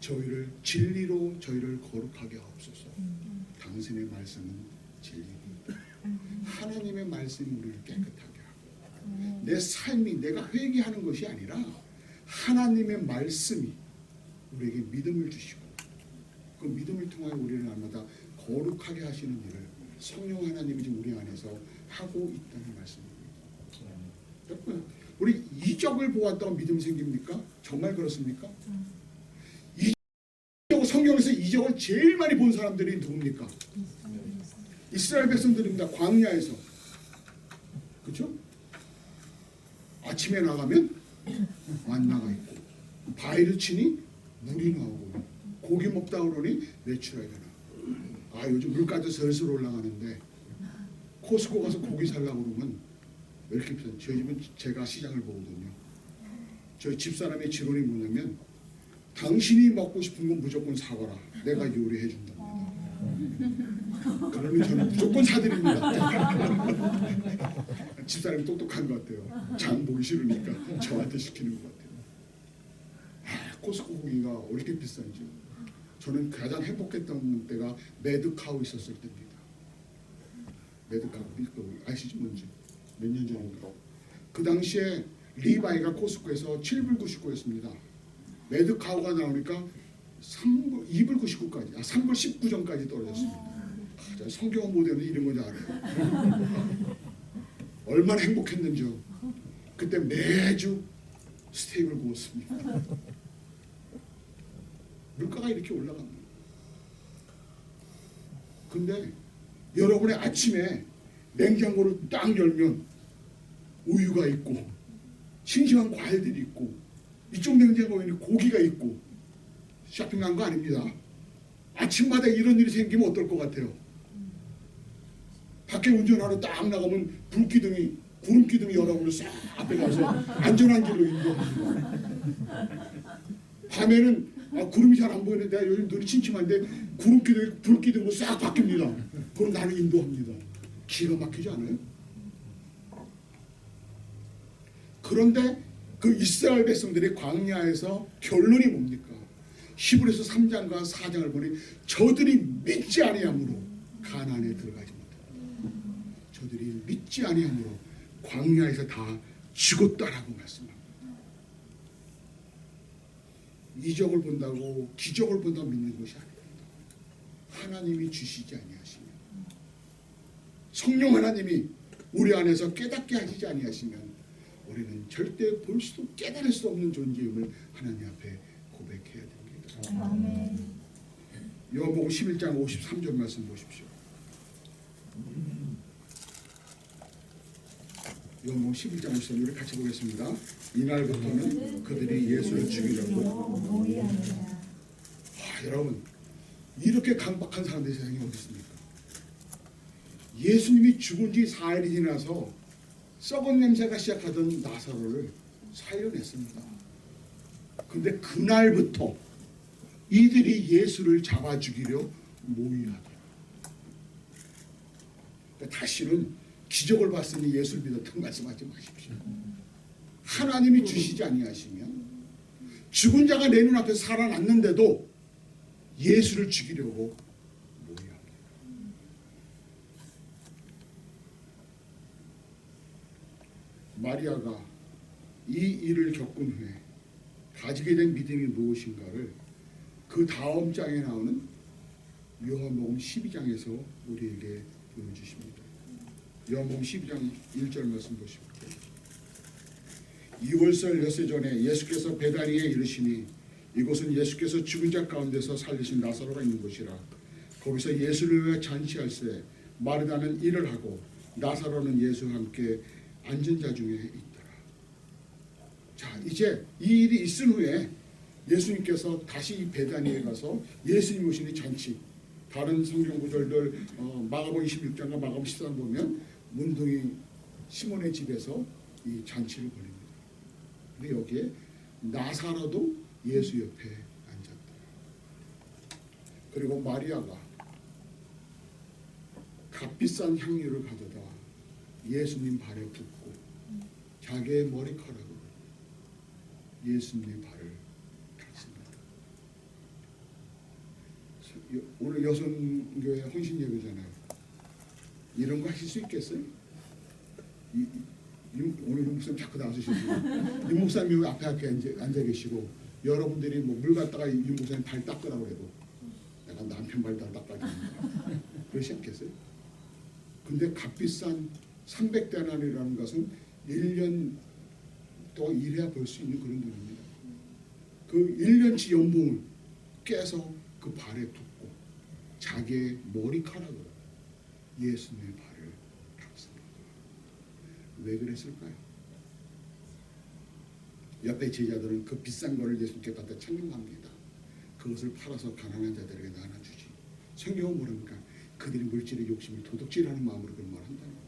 저희를 진리로 저희를 거룩하게 하옵소서. 당신의 말씀은 진리입니다. 하나님의 말씀이 우리를 깨끗하게 하고 내 삶이 내가 회개하는 것이 아니라 하나님의 말씀이 우리에게 믿음을 주시고 그 믿음을 통하여 우리를 날마다 거룩하게 하시는 일을 성령 하나님이 지금 우리 안에서 하고 있다는 말씀입니다. 우리 이적을 보았다고 믿음이 생깁니까? 정말 그렇습니까? 성경에서 이적을 제일 많이 본 사람들이 누굽니까? 이스라엘 백성들입니다. 광야에서. 그렇죠? 아침에 나가면 만나가 있고 바위를 치니 물이 나오고 고기 먹다 그러니 메추라기가 나. 아 요즘 물가도 슬슬 올라가는데 코스코 가서 고기 살라고 그러면 왜 이렇게 비싸요? 저희 집은 제가 시장을 보거든요. 저희 집사람의 지론이 뭐냐면 당신이 먹고 싶은 건 무조건 사거라. 내가 요리해 준답니다. 그러면 저는 무조건 사드립니다. 집사람이 똑똑한 것 같아요. 장 보기 싫으니까 저한테 시키는 것 같아요. 아, 코스코 고기가 왜 이렇게 비싼지. 저는 가장 행복했던 때가 매드카우 있었을 때입니다. 매드카우 아시죠 뭔지? 몇 년 전인가. 그 당시에 리바이가 코스코에서 7불 99였습니다. 매드카우가 나오니까 2불 99까지, 3불 19전까지 떨어졌습니다. 성경은 못하는 이런 건지 알아요. 얼마나 행복했는지요. 그때 매주 스테이크를 구웠습니다. 물가가 이렇게 올라갑니다. 근데 여러분의 아침에 냉장고를 딱 열면 우유가 있고 싱싱한 과일들이 있고 이쪽 냉장고에는 고기가 있고 쇼핑 간 거 아닙니다. 아침마다 이런 일이 생기면 어떨 것 같아요? 밖에 운전하러 딱 나가면 구름기둥이 여러분을 싹 앞에 가서 안전한 길로 인도합니다. 밤에는 구름이 잘 안 보이는데 요즘 눈이 침침한데 불기둥으로 싹 바뀝니다. 그럼 나를 인도합니다. 기가 막히지 않아요? 그런데 그 이스라엘 백성들이 광야에서 결론이 뭡니까? 히브리서 3장과 4장을 보니 저들이 믿지 아니함으로 가나안에 들어가지 못한다. 저들이 믿지 아니함으로 광야에서 다 죽었다라고 말씀합니다. 이적을 본다고 기적을 본다고 믿는 것이 아닙니다. 하나님이 주시지 아니하시면 성령 하나님이 우리 안에서 깨닫게 하시지 아니하시면 우리는 절대 볼 수도 깨달을 수 없는 존재임을 하나님 앞에 고백해야 됩니다. 아멘. 요한복음 11장 53절 말씀 보십시오. 요한복음 11장 53절을 같이 보겠습니다. 이날부터는 그들이 예수를 죽이려고 여러분 이렇게 강박한 사람들이 세상에 어디 있습니까? 예수님이 죽은 지 4일이 지나서 썩은 냄새가 시작하던 나사로를 살려냈습니다. 근데 그날부터 이들이 예수를 잡아 죽이려 모의하더라. 그러니까 다시는 기적을 봤으니 예수를 믿었다고 말씀하지 마십시오. 하나님이 주시지 아니하시면 죽은 자가 내 눈앞에서 살아났는데도 예수를 죽이려고 모의합니다. 마리아가 이 일을 겪은 후에 가지게 된 믿음이 무엇인가를 그 다음 장에 나오는 요한복음 12장에서 우리에게 보여주십니다. 요한복음 12장 1절 말씀 보십시오. 2월절 엿새 전에 예수께서 베다니에 이르시니 이곳은 예수께서 죽은 자 가운데서 살리신 나사로가 있는 곳이라. 거기서 예수를 위해 잔치할세 마르다는 일을 하고 나사로는 예수와 함께 앉은 자 중에 있더라. 자, 이제 이 일이 있은 후에 예수님께서 다시 이 베다니에 가서 예수님 오시니 잔치, 다른 성경 구절들 마가복음 26장과 마가복음 14장 보면 문둥이 시몬의 집에서 이 잔치를 벌입니다. 근데 여기에 나사로도 예수 옆에 앉았다. 그리고 마리아가 값비싼 향유를 가져다 예수님 발에 붓고 자기의 머리카락으로 예수님의 발을 닦습니다. 오늘 여성교회 헌신 예배잖아요. 이런 거 하실 수 있겠어요? 오늘 윤 목사님 자꾸 나와주시고 윤 목사님 앞에 앉아 계시고 여러분들이 뭐 물 갖다가 윤 목사님 발 닦으라고 해도 내가 남편 발 다 닦아줍니다. 그러지 않겠어요? 근데 값비싼 300데나리라는 것은 1년 동안 일해야 벌 수 있는 그런 돈입니다. 그 1년치 연봉을 깨서 그 발에 붓고 자기의 머리카락으로 예수님의 발을 닦습니다. 왜 그랬을까요? 옆에 제자들은 그 비싼 거를 예수님께 갖다 찬양합니다. 그것을 팔아서 가난한 자들에게 나눠주지. 성경은 뭐랍니까? 그들이 물질의 욕심을 도둑질하는 마음으로 그런 말 한다는 겁니다.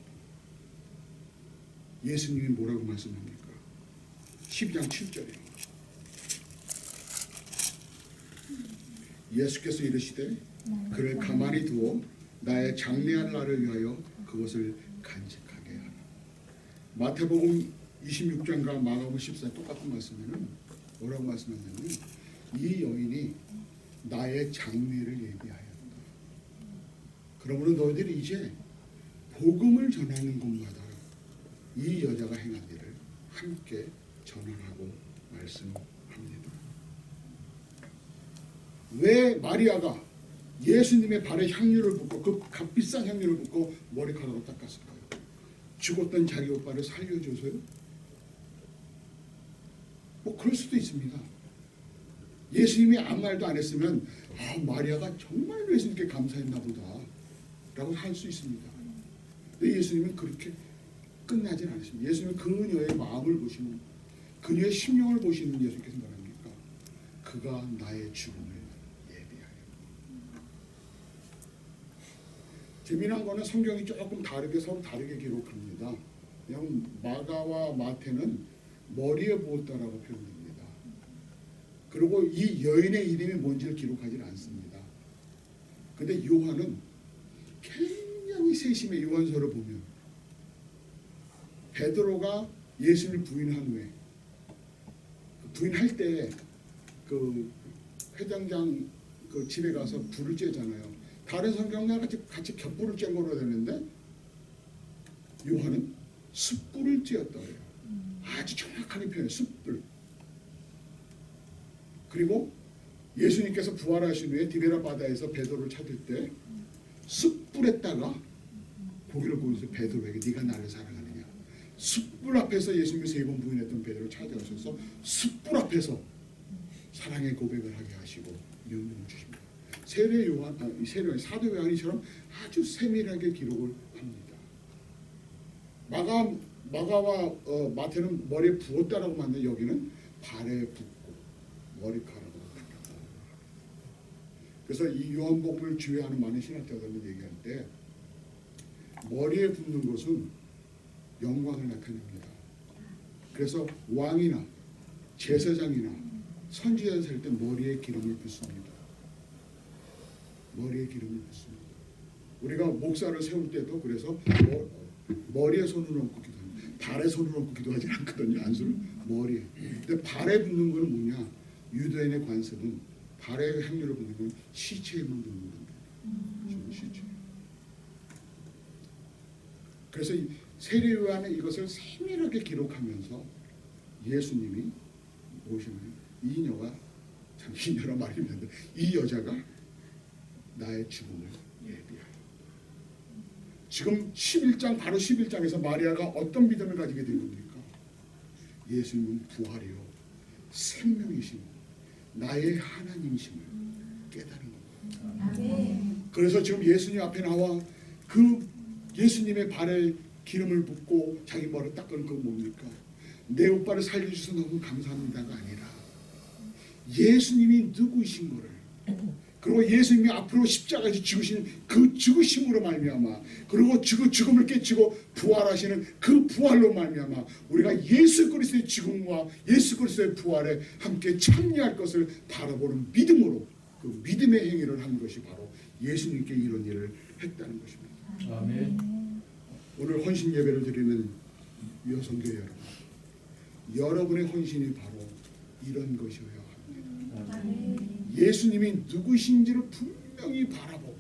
예수님이 뭐라고 말씀합니까? 12장 7절에 예수께서 이르시되 그를 가만히 두어 나의 장래할 날을 위하여 그것을 간직하게 하라. 마태복음 26장과 마가복음 14장 똑같은 말씀에는 뭐라고 말씀하냐면 이 여인이 나의 장래를 예비하였다. 그러므로 너희들이 이제 복음을 전하는 곳마다 이 여자가 행한 일을 함께 전하라고 말씀합니다. 왜 마리아가 예수님의 발에 향유를 붓고 그 값비싼 향유를 붓고 머리카락으로 닦았을까요? 죽었던 자기 오빠를 살려줘서요? 뭐 그럴 수도 있습니다. 예수님이 아무 말도 안 했으면 마리아가 정말 예수님께 감사했나 보다 라고 할 수 있습니다. 근데 예수님은 그렇게 끝나진 않으십니다. 예수님은 그녀의 마음을 보시는, 그녀의 심령을 보시는 예수님께서 말합니까? 그가 나의 죽음을 예비하여. 재미난 거는 성경이 조금 다르게 서로 다르게 기록합니다. 그냥 마가와 마태는 머리에 부었다라고 표현됩니다. 그리고 이 여인의 이름이 뭔지를 기록하지 않습니다. 근데 요한은 굉장히 세심해. 요한서를 보면 베드로가 예수님을 부인한 후에 부인할 때 그 회장장 그 집에 가서 불을 쬐잖아요. 다른 성경과 같이 겹불을 쬐 거로 되는데 요한은 숯불을 쬐었다 그래요. 아주 정확하게 표현해요. 숯불. 그리고 예수님께서 부활하신 후에 디베라 바다에서 베드로를 찾을 때 숯불에다가 고기를 구워서 베드로에게 네가 나를 사랑하느냐. 숯불 앞에서 예수님을 3번 부인했던 베드로를 찾아가셔서 숯불 앞에서 사랑의 고백을 하게 하시고 명령을 주십니다. 사도 요한이처럼 아주 세밀하게 기록을 합니다. 마가와 마태는 머리에 부었다라고 만든 여기는 발에 붓고 머리카락으로 닦았다. 그래서 이 요한복음을 주의하는 많은 신학자들이 얘기할 때 머리에 붓는 것은 영광을 나타냅니다. 그래서 왕이나 제사장이나 선지자를 살 때 머리에 기름을 붓습니다. 머리에 기름을 붓습니다. 우리가 목사를 세울 때도 그래서 머리에 손을 얹고 기도합니다. 발에 손을 얹고 기도하지 않거든요. 안수를 머리에. 근데 발에 붓는 거는 뭐냐? 유대인의 관습은 발에 향유를 붓는 건 시체에만 붓는 겁니다. 죽은 시체. 그래서 세례요한은 이것을 세밀하게 기록하면서 예수님이 오시면 이녀가 참 이녀라 말이 있는데 이 여자가 나의 죽음을 예비하여. 지금 11장 바로 11장에서 마리아가 어떤 믿음을 가지게 된 겁니까? 예수님은 부활이요 생명이시고 나의 하나님이심을 깨달은 겁니다. 그래서 지금 예수님 앞에 나와 그 예수님의 발에 기름을 붓고 자기 머리를 닦은 거 뭡니까? 내 오빠를 살려주셔서 너무 감사합니다가 아니라 예수님이 누구이신 거를, 그리고 예수님이 앞으로 십자가에서 죽으신 그 죽으심으로 말미암아, 그리고 죽음을 깨치고 부활하시는 그 부활로 말미암아 우리가 예수 그리스도의 죽음과 예수 그리스도의 부활에 함께 참여할 것을 바라보는 믿음으로, 그 믿음의 행위를 한 것이 바로 예수님께 이런 일을 했다는 것입니다. 아멘. 오늘 헌신 예배를 드리는 여성교회 여러분, 여러분의 헌신이 바로 이런 것이어야 합니다. 예수님이 누구신지를 분명히 바라보고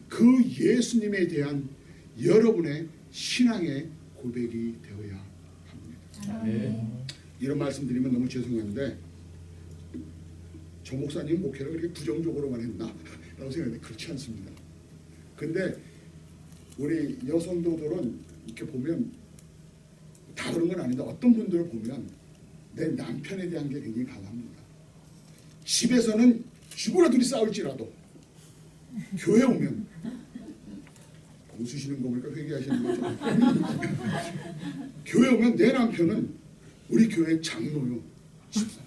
그 예수님에 대한 여러분의 신앙의 고백이 되어야 합니다. 아멘. 이런 말씀드리면 너무 죄송한데 저 목사님 목회를 그렇게 부정적으로만 했나? 라고 생각했는데 그렇지 않습니다. 근데 우리 여성도들은 이렇게 보면 다 그런 건 아닌데 어떤 분들을 보면 내 남편에 대한 게 굉장히 강합니다. 집에서는 죽으나 둘이 싸울지라도 교회 오면 웃으시는 거 보니까 회개하시는 거죠. 교회 오면 내 남편은 우리 교회 장로요. 집사.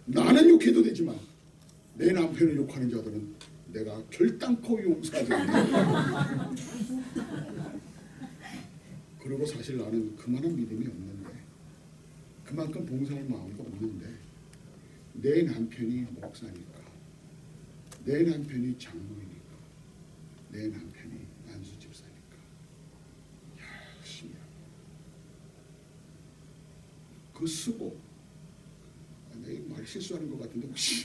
나는 욕해도 되지만 내 남편을 욕하는 자들은 내가 결단코 용서하지 않는다. 그리고 사실 나는 그만한 믿음이 없는데, 그만큼 봉사할 마음도 없는데 내 남편이 목사니까, 내 남편이 장로이니까, 내 남편이 안수 집사니까 열심히 그 쓰고, 내가 말 실수하는 것 같은데 혹시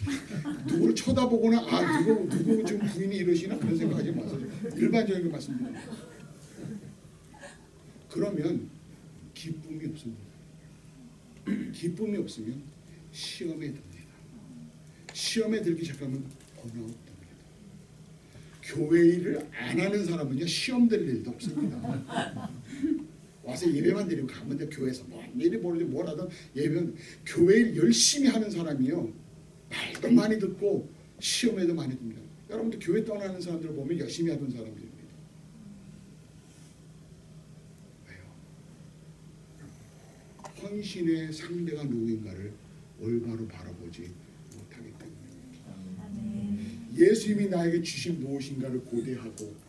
누구를 쳐다보거나 누구 지금 부인이 이러시나 그런 생각하지 마세요. 일반적인 말씀드립니다. 그러면 기쁨이 없습니다. 기쁨이 없으면 시험에 듭니다. 시험에 들기 시작하면 번아웃 됩니다. 교회 일을 안 하는 사람은요 시험 될 일도 없습니다. 와서 예배만 드리고 가면 돼. 교회에서 뭐 일이 모르지 뭘 하든 예배는, 교회 일 열심히 하는 사람이요 말도 많이 듣고 시험에도 많이 듭니다. 여러분들 교회 떠나는 사람들 보면 열심히 하던 사람들입니다. 헌신의 상대가 누구인가를 올바로 바라보지 못하기 때문입니다. 예수님이 나에게 주신 무엇인가를 고대하고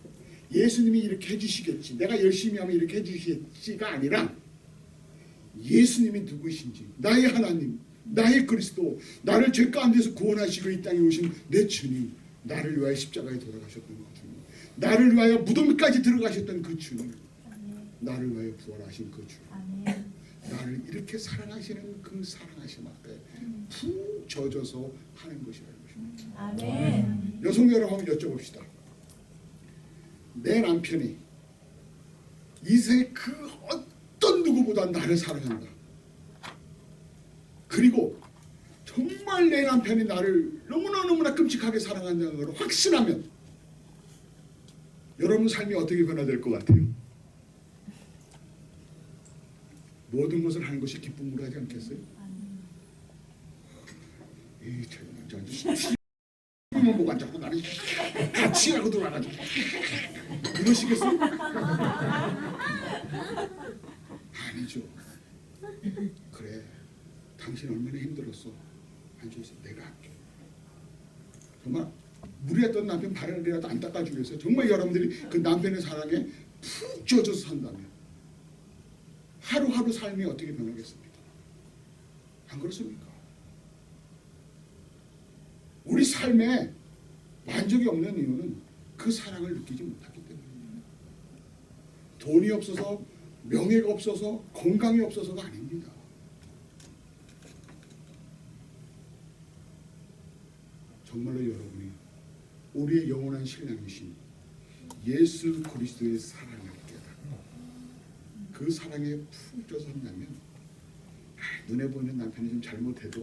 예수님이 이렇게 해주시겠지, 내가 열심히 하면 이렇게 해주시겠지가 아니라 예수님이 누구이신지, 나의 하나님, 나의 그리스도, 나를 죄 가운데서 구원하시고 이 땅에 오신 내 주님, 나를 위하여 십자가에 돌아가셨던 그 주님, 나를 위하여 무덤까지 들어가셨던 그 주님, 나를 위하여 부활하신 그 주님, 나를 이렇게 사랑하시는 그 사랑하심 앞에 푹 젖어서 하는 것이라는 것입니다. 아멘. 여성 여러분 한번 여쭤봅시다. 내 남편이 이 세계 그 어떤 누구보다 나를 사랑한다. 그리고 정말 내 남편이 나를 너무나 끔찍하게 사랑한다는 걸 확신하면 여러분 삶이 어떻게 변화될 것 같아요? 모든 것을 하는 것이 기쁨으로 하지 않겠어요? 이 저기 보고 앉았고 나는 같이 하고 돌아가지고 이러시겠어요? 아니죠. 그래, 당신 얼마나 힘들었어. 앉아있어. 내가 할게. 정말 무리했던 남편 발이라도 안 닦아주기 위해서 정말 여러분들이 그 남편의 사랑에 푹 젖어서 산다면 하루하루 삶이 어떻게 변하겠습니까? 안 그렇습니까? 우리 삶에 만족이 없는 이유는 그 사랑을 느끼지 못하기 때문입니다. 돈이 없어서, 명예가 없어서, 건강이 없어서가 아닙니다. 정말로 여러분이 우리의 영원한 신랑이신 예수 그리스도의 사랑을 깨닫고 그 사랑에 푹 쪄서 한다면 눈에 보이는 남편이 좀 잘못해도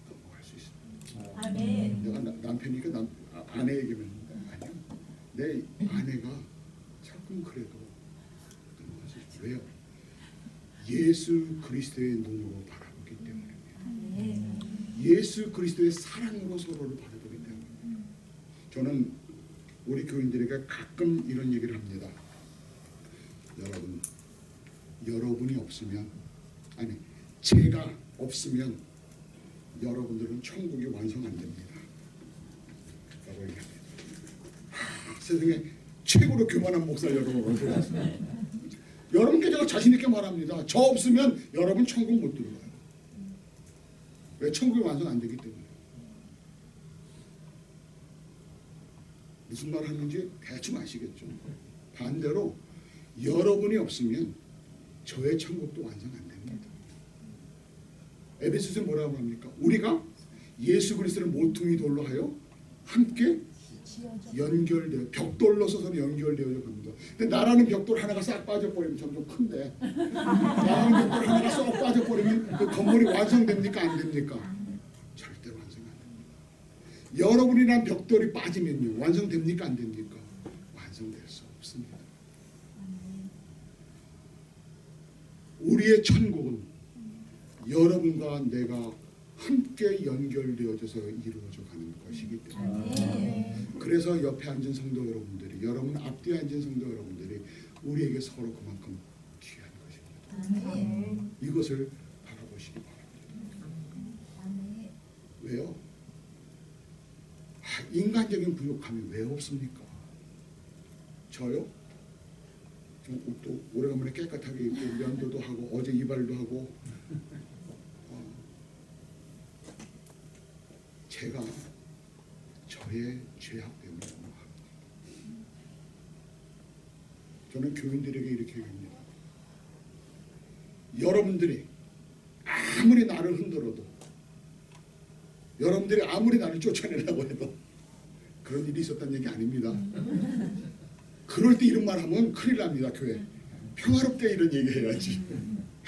넘어갈 수 있습니다. 아멘. 내가 남편이니까 아내 얘기면 아니야. 내 아내가 조금 그래도 넘어갈 수 있어요. 왜요? 예수 그리스도의 눈으로 바라보기 때문입니다. 예수 그리스도의 사랑으로 서로를 바라보기 때문입니다. 저는 우리 교인들에게 가끔 이런 얘기를 합니다. 여러분이 없으면, 아니 제가 없으면 여러분들은 천국이 완성 안 됩니다. 라고 얘기합니다. 세상에 최고로 교만한 목사 여러분 여러분께 제가 자신 있게 말합니다. 저 없으면 여러분 천국 못 들어가요. 왜? 천국이 완성 안 되기 때문에. 무슨 말 하는지 대충 아시겠죠? 반대로 여러분이 없으면 저의 천국도 완성 안 됩니다. 에베소서에 뭐라고 합니까? 우리가 예수 그리스도를 모퉁이 돌로 하여 함께 연결되어 벽돌로 서서 연결되어져 갑니다. 근데 나라는 벽돌 하나가 싹 빠져버리면 점점 큰데 나라는 벽돌 하나가 쏙 빠져버리면 그 건물이 완성됩니까? 안 됩니까? 절대로 완성 안 됩니다. 여러분이란 벽돌이 빠지면요 완성됩니까? 안 됩니까? 완성될 수 없습니다. 우리의 천국은 여러분과 내가 함께 연결되어져서 이루어져 가는 것이기 때문에 그래서 옆에 앉은 성도 여러분들이 여러분 앞뒤에 앉은 성도 여러분들이 우리에게 서로 그만큼 귀한 것입니다. 이것을 바라보시기 바랍니다. 왜요? 인간적인 부족함이 왜 없습니까? 저요? 좀 옷도 오래간만에 깨끗하게 입고 면도도 하고 어제 이발도 하고 제가 저의 죄악 때문에 합니다. 저는 교인들에게 이렇게 얘기합니다. 여러분들이 아무리 나를 흔들어도 여러분들이 아무리 나를 쫓아내려고 해도 그런 일이 있었다는 얘기 아닙니다. 그럴 때 이런 말 하면 큰일 납니다. 교회 평화롭게 이런 얘기 해야지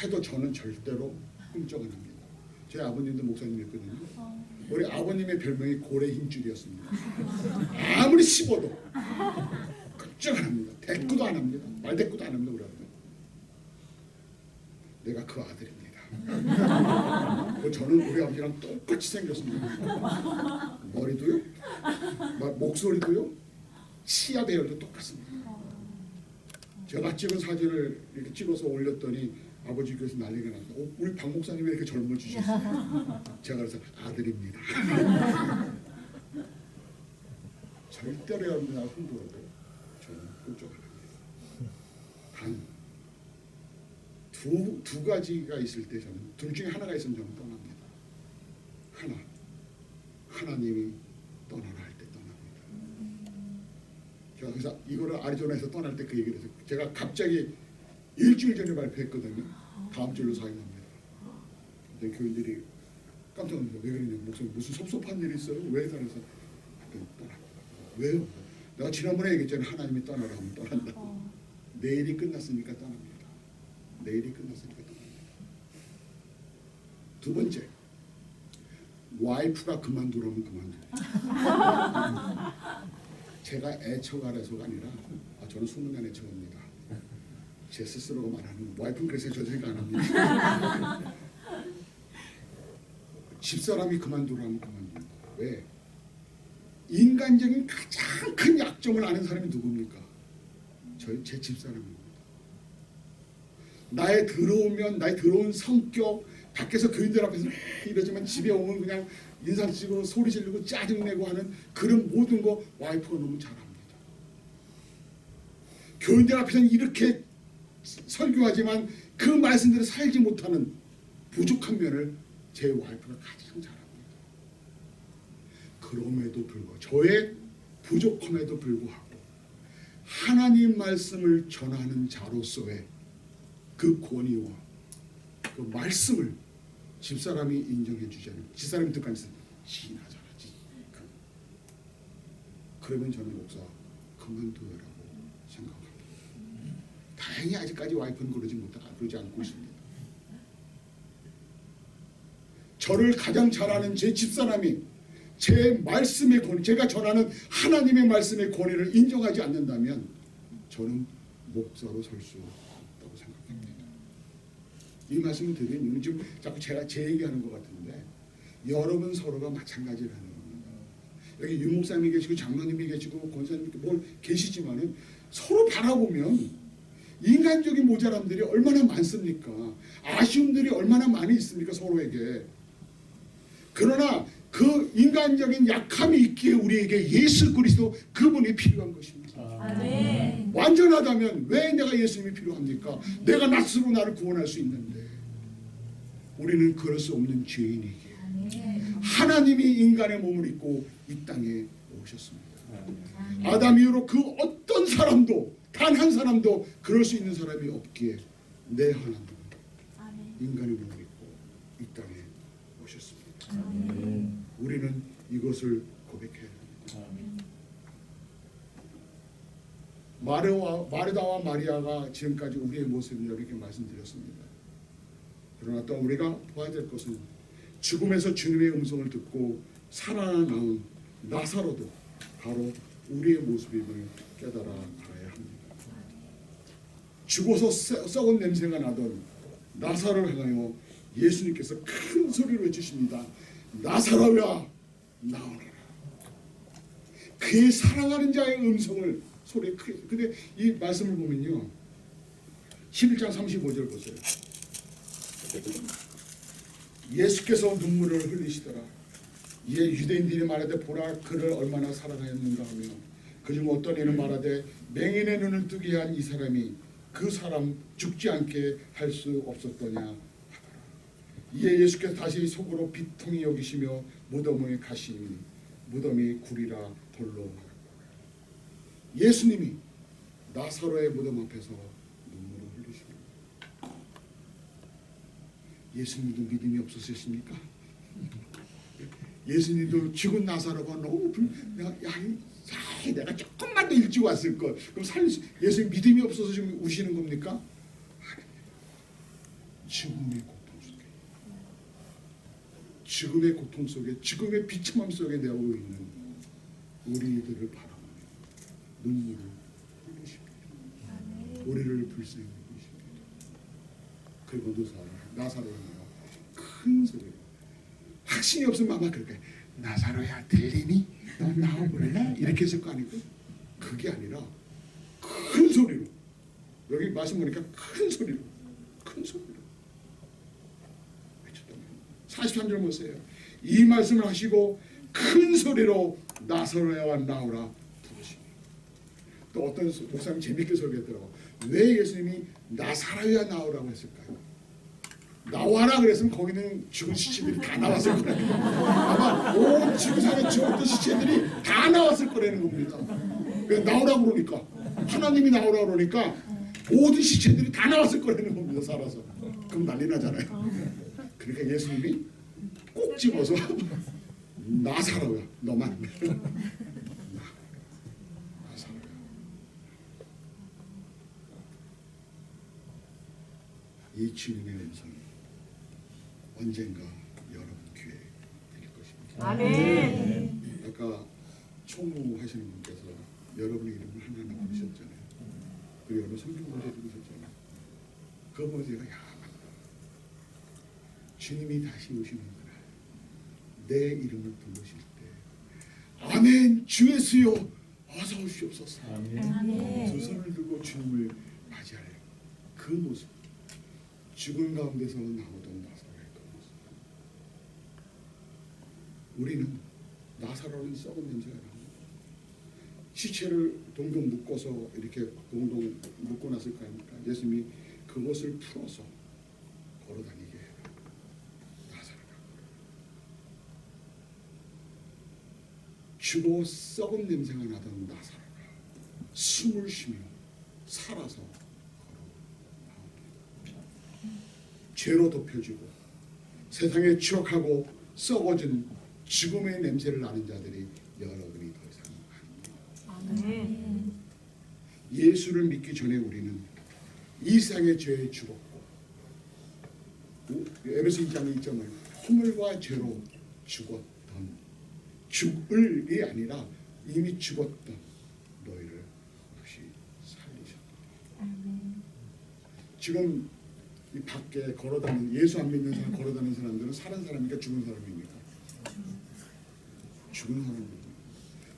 해도 저는 절대로 꿈쩍 안 합니다. 제 아버님도 목사님이었거든요. 우리 아버님의 별명이 고래 힘줄이었습니다. 아무리 씹어도 끔찍 안 합니다. 대꾸도 안 합니다. 말대꾸도 안 합니다. 우리 아버님. 내가 그 아들입니다. 저는 우리 아버지랑 똑같이 생겼습니다. 머리도요, 목소리도요, 치아 배열도 똑같습니다. 제가 찍은 사진을 이렇게 찍어서 올렸더니 아버지 교회에서 난리가 났어요. 우리 박 목사님이 왜 이렇게 젊어지셨어요? 제가 그래서 아들입니다. 절대로 여러분들 나를 흔들어도 저는 꿈쩍 안 합니다. 단 두 가지가 있을 때 저는 둘 중에 하나가 있으면 저는 떠납니다. 하나님이 떠나라 할 때 떠납니다. 제가 그래서 이거를 아리조나에서 떠날 때 그 얘기를 해서 제가 갑자기 일주일 전에 발표했거든요. 다음 주로 사임합니다. 근데 교인들이 깜짝 놀라서 왜 그러냐, 목사님 무슨 섭섭한 일이 있어요? 왜 그래서 떠납니다. 왜요? 내가 지난번에 얘기했잖아요. 하나님이 떠나라 하면 떠난다. 내일이 끝났으니까 떠납니다. 내일이 끝났으니까 떠납니다. 두 번째, 와이프가 그만두라면 그만둡니다. 제가 애처가라서가 아니라 저는 소문난 애처가입니다. 제 스스로가 말하는 와이프는 그래서 저 생각 안 합니다. 집사람이 그만두라면 그만둡니다. 왜? 인간적인 가장 큰 약점을 아는 사람이 누굽니까? 제 집사람입니다. 나의 더러운 성격, 밖에서 교인들 앞에서 이러지만 집에 오면 그냥 인상 쓰고 소리 지르고 짜증내고 하는 그런 모든 거 와이프가 너무 잘합니다. 교인들 앞에서는 이렇게 설교하지만 그 말씀대로 살지 못하는 부족한 면을 제 와이프가 가장 잘합니다. 그럼에도 불구하고 저의 부족함에도 불구하고 하나님 말씀을 전하는 자로서의 그 권위와 그 말씀을 집사람이 인정해 주지 않으면 집사람이 듣간에서 지나잖아지. 그러면 저는 목사 그만둬요라고 생각합니다. 다행히 아직까지 와이프는 그러지 않고 있습니다. 저를 가장 잘 아는 제 집사람이 제 말씀의 권위, 제가 전하는 하나님의 말씀의 권위를 인정하지 않는다면 저는 목사로 설 수 없다고 생각합니다. 이 말씀을 드리는 이유는 지금 자꾸 제가 제 얘기하는 것 같은데 여러분 서로가 마찬가지라는 겁니다. 여기 윤 목사님이 계시고 장로님이 계시고 권사님이 계시지만은 서로 바라보면 인간적인 모자람들이 얼마나 많습니까? 아쉬움들이 얼마나 많이 있습니까? 서로에게. 그러나 그 인간적인 약함이 있기에 우리에게 예수 그리스도 그분이 필요한 것입니다. 아멘. 완전하다면 왜 내가 예수님이 필요합니까? 내가 나 스스로 나를 구원할 수 있는데 우리는 그럴 수 없는 죄인이기에 하나님이 인간의 몸을 입고 이 땅에 오셨습니다. 아담 이후로 그 어떤 사람도 단 한 사람도 그럴 수 있는 사람이 없기에 내 하나님은 인간의 몸을 입고 이 땅에 오셨습니다. 우리는 이것을 고백해야 합니다. 마르다와 마리아가 지금까지 우리의 모습이라고 이렇게 말씀드렸습니다. 그러나 또 우리가 봐야 될 것은 죽음에서 주님의 음성을 듣고 살아나온 나사로도 바로 우리의 모습임을 깨달아 알아야 합니다. 죽어서 썩은 냄새가 나던 나사로를 향하여 예수님께서 큰 소리로 외치십니다. 나사로야 나오너라. 그의 사랑하는 자의 음성을 소리에 크게. 근데 이 말씀을 보면요 11장 35절 보세요. 예수께서 눈물을 흘리시더라. 이에 유대인들이 말하되 보라 그를 얼마나 사랑하였는가 하며 그중 어떤 이는 말하되 맹인의 눈을 뜨게 한 이 사람이 그 사람 죽지 않게 할 수 없었더냐 하더라. 이에 예수께서 다시 속으로 비통히 여기시며 무덤에 가시니 무덤이 구리라 돌로. 예수님이 나사로의 무덤 앞에서 눈물을 흘리십니다. 예수님도 믿음이 없으셨습니까? 예수님도 죽은 나사로가 너무 내가 조금만 더 일찍 왔을 걸. 그럼 예수님 믿음이 없어서 지금 우시는 겁니까? 죽음의 고통 속에, 죽음의 고통 속에, 죽음의 비참함 속에 내오고 있는 우리들을 바라보며 눈물을 흘리십니다. 우리를 불쌍히 여기십니다. 그리고 나사로를 큰 소리로, 확신이 없으면 아마 그럴까요? 나사로야 들리니? 너 나와볼래? 이렇게 했을 거 아니고 그게 아니라 큰 소리로, 여기 말씀 보니까 큰 소리로 외쳤단 말이에요. 43절 보세요. 이 말씀을 하시고 큰 소리로 나사로야 나오라 부르시니. 또 어떤 목사님 재밌게 설교했더라고. 왜 예수님이 나사로야 나오라고 했을까요? 나와라 그랬으면 거기는 죽은 시체들이 다 나왔을 거라는 아마 온 지구상에 죽었던 시체들이 다 나왔을 거라는 겁니다. 나오라고 그러니까, 하나님이 나오라고 그러니까 모든 시체들이 다 나왔을 거라는 겁니다. 살아서. 그럼 난리 나잖아요. 그러니까 예수님이 꼭 집어서 나사로야 너만. 나사로야. 이 주님의 음성이 언젠가 여러분 귀에 들릴 것입니다. 아멘. 아까 총무하시는 분께서 여러분의 이름을 하나하나 부르셨잖아요. 그리고 여러분 성경문제 부르셨잖아요. 그거 보면서 제가 맞다. 주님이 다시 오시는구나. 내 이름을 부르실 때 아멘 주 예수여 어서 오시옵소서. 아멘. 두 손을 들고 주님을 맞이할 그 모습. 죽은 가운데서 나오던 나사로의 것입니다. 우리는 나사로는 썩은 냄새가 납니다. 시체를 동동 묶어서 이렇게 동동 묶고 났을 거 아닙니까? 예수님이 그것을 풀어서 걸어다니게 해요. 나사로가 죽어 썩은 냄새가 나던 나사로가 숨을 쉬며 살아서 걸어 나옵니다. 죄로 덮여지고 세상에 추억하고 썩어진 죽음의 냄새를 나는 자들이 여러분이 더 이상 아닙니다. 예수를 믿기 전에 우리는 이 세상의 죄에 죽었고, 에베소 2장에 있잖아요. 허물과 죄로 죽었던, 죽을이 아니라 이미 죽었던 너희를 다시 살리셨다. 지금 이 밖에 걸어다니는, 예수 안 믿는 사람, 걸어다니는 사람들은 사는 사람입니까? 죽은 사람입니까? 죽은 사람입니다.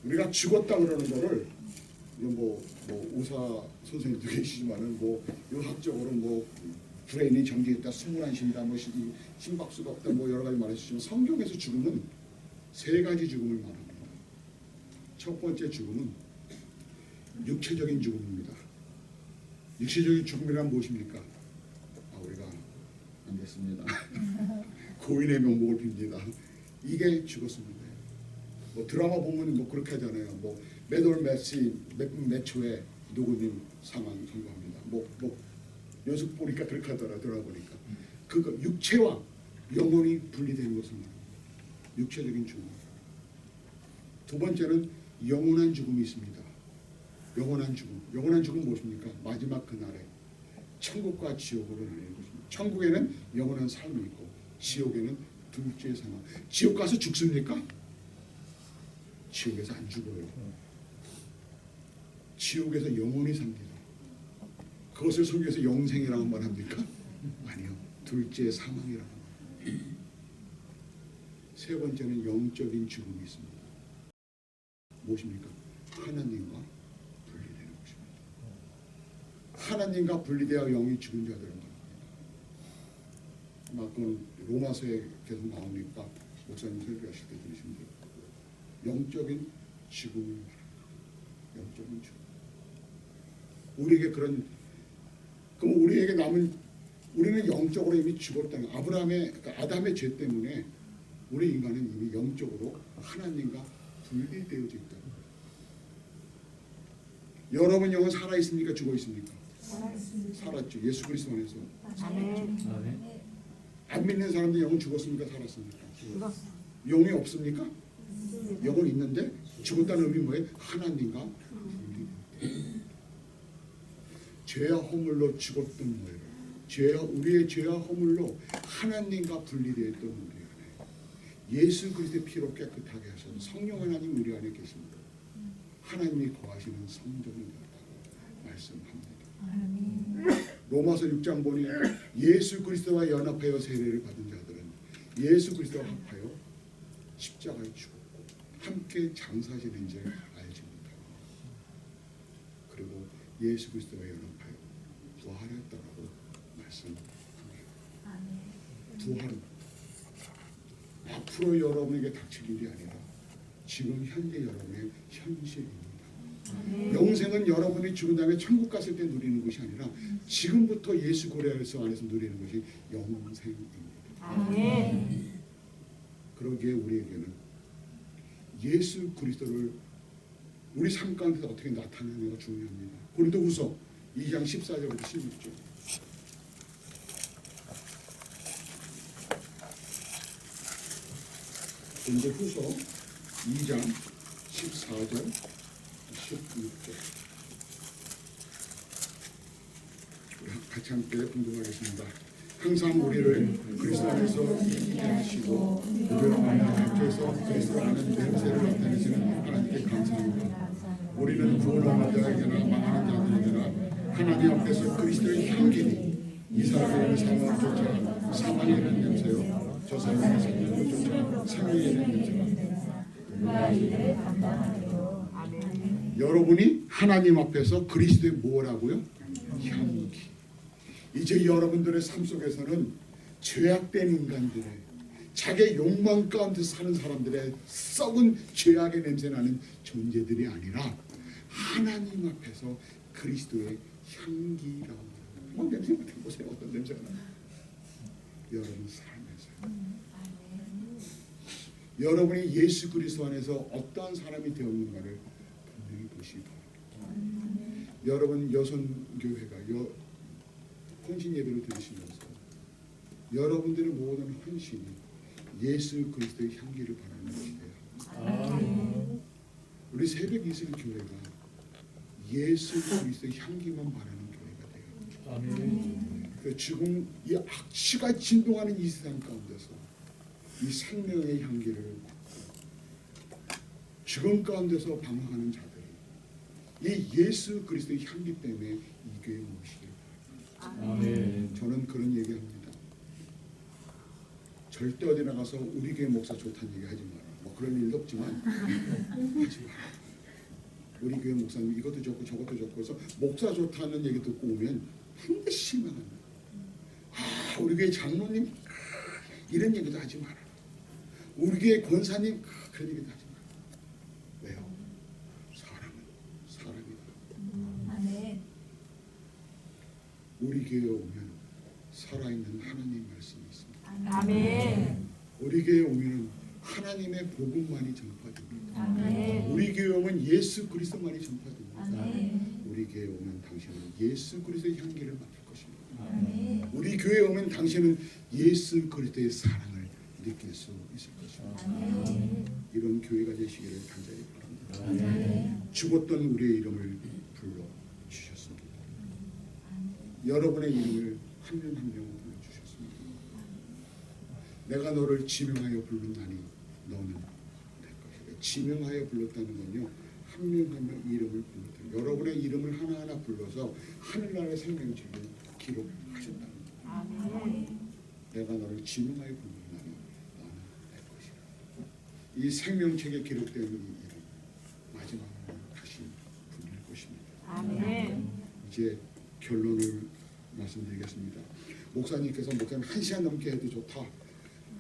우리가 죽었다 그러는 거를 뭐 의사 선생님도 계시지만은 뭐 의학적으로 브레인이 정지했다, 숨을안쉰다, 심박수가 없다, 여러 가지 말해주시면 성경에서 죽음은 세 가지 죽음을 말합니다. 첫 번째 죽음은 육체적인 죽음입니다. 육체적인 죽음이란 무엇입니까? 우리가 안 됐습니다. 고인의 명복을 빕니다. 이게 죽었습니다. 드라마 보면 그렇게 하잖아요. 매월 몇 초에 누구님 사망 선고합니다. 연습 보니까 그렇게 하더라. 들어보니까 그거 육체와 영혼이 분리되는 것을 말합니다. 육체적인 죽음. 두 번째는 영원한 죽음이 있습니다. 영원한 죽음. 영원한 죽음은 무엇입니까? 마지막 그날에 천국과 지옥으로 나뉘는 것입니다. 천국에는 영원한 삶이 있고 지옥에는 둘째 사망. 지옥 가서 죽습니까? 지옥에서 안 죽어요. 지옥에서 영원히 삽니다. 그것을 성경에서 영생이라고 말합니까? 아니요. 둘째 사망이라고 합니다. 세 번째는 영적인 죽음이 있습니다. 무엇입니까? 하나님과 분리되는 것입니다. 하나님과 분리되어 영이 죽은 자들을 말합니다. 그건 로마서에 계속 나오니까 목사님 설교하실 때 들으시면 돼요. 영적인 죽음을 말합니다. 영적인 죽음. 우리에게 그럼 우리에게 남은, 우리는 영적으로 이미 죽었다는, 아담의 죄 때문에 우리 인간은 이미 영적으로 하나님과 분리되어져 있다. 여러분 영은 살아 있습니까? 죽어 있습니까? 살았죠. 예수 그리스도 안에서 살았죠. 안 믿는 사람들 영은 죽었습니까? 살았습니까? 영이 없습니까? 영은 있는데 죽었다는 의미 뭐예요? 하나님과 분리된다. 죄와 허물로 죽었던 너희를, 우리의 죄와 허물로 하나님과 분리되어 있던 우리 안에 예수 그리스도의 피로 깨끗하게 하셔서 성령 하나님 우리 안에 계십니다. 하나님이 거하시는 성전이 되었다고 말씀합니다. 로마서 6장 보니 예수 그리스도와 연합하여 세례를 받은 자들은 예수 그리스도와 합하여 십자가에 죽었고 함께 장사지는 줄 알지 못하고, 그리고 예수 그리스도와 연합하여 부활했다라고 말씀합니다. 부활은 앞으로 여러분에게 닥칠 일이 아니라 지금 현재 여러분의 현실입니다. 영생은 여러분이 죽은 다음에 천국 갔을 때 누리는 것이 아니라 지금부터 예수 그리스도 안에서 누리는 것이 영생입니다. 그러기에 우리에게는 예수 그리스도를 우리 삶 가운데서 어떻게 나타내느냐가 중요합니다. 고린도후서 2장 14절부터 16절. 고린도후서 2장 14절 16절. 같이 함께 공동하겠습니다. 항상 우리를 그리스도 안에서 이기게 하시고 우리로 말미암아 께서 그리스도 아는 냄새를 나타내시는 하나님께 감사합니다. 우리는 구원받는 자에게나 망하는 자들에게나 하나님 앞에서 그리스도의 향기니 이 사람의 삶을 쫓아 사망에 이르는 냄새요 저 사람의 삶을 쫓아 생명에 이르는 냄새요. 여러분이 하나님 앞에서 그리스도의 뭐라고요? 향기. 이제 여러분들의 삶 속에서는 죄악된 인간들의 자기의 욕망 가운데 사는 사람들의 썩은 죄악의 냄새나는 존재들이 아니라 하나님 앞에서 그리스도의 향기가 냄새 맡아보세요. 어떤 냄새가 나요? 여러분 삶에서 여러분이 예수 그리스도 안에서 어떠한 사람이 되었는가를 분명히 보시기 바랍니다. 여러분 여선교회가 헌신 예배를 드리시면서 여러분들의 모든 헌신이 예수 그리스도의 향기를 바라는 것이에요. 우리 새벽 이슬 교회가 예수 그리스도의 향기만 바라는 교회가 돼요. 지금 이 악취가 진동하는 이 세상 가운데서 이 생명의 향기를 죽음 가운데서 방황하는 자들이 이 예수 그리스도의 향기 때문에 이 교회에 모시길 바랍니다. 저는 그런 얘기합니다. 절대 어디 나가서 우리 교회 목사 좋다는 얘기 하지 마라. 뭐 그런 일도 없지만 하지 마라. 우리 교회 목사님 이것도 좋고 저것도 좋고 해서 목사 좋다는 얘기 듣고 오면 반드시 실망합니다. 우리 교회 장로님 이런 얘기도 하지 마라. 우리 교회 권사님 그런 얘기도 하지 마라. 왜요? 사람은 사람이다. 아멘. 우리 교회에 오면 살아있는 하나님 말씀이 있습니다. 아멘. 우리 교회에 오면 하나님의 복음만이 전파됩니다. 아멘. 우리 교회에 오면 예수 그리스도만이 전파됩니다. 아멘. 우리 교회에 오면 당신은 예수 그리스도의 향기를 맡을 것입니다. 아멘. 우리 교회에 오면 당신은 예수 그리스도의 사랑을 느낄 수 있을 것입니다. 아멘. 이런 교회가 되시기를 간절히 바랍니다. 아멘. 죽었던 우리의 이름을 불러주셨습니다. 여러분의 이름을 한 명 한 명 불러주셨습니다. 내가 너를 지명하여 부르나니 너는 될 것이다. 지명하여 불렀다는 건요, 한 명 한 명 이름을 불렀다. 여러분의 이름을 하나하나 불러서 하늘나라의 생명책을 기록하셨다는 겁니다. 아멘. 내가 너를 지명하여 부르나니 너는 될 것이다. 이 생명책에 기록된 이 이름 마지막으로 다시 부를 것입니다. 아멘. 이제 결론을 말씀드리겠습니다. 목사님 1시간 넘게 해도 좋다.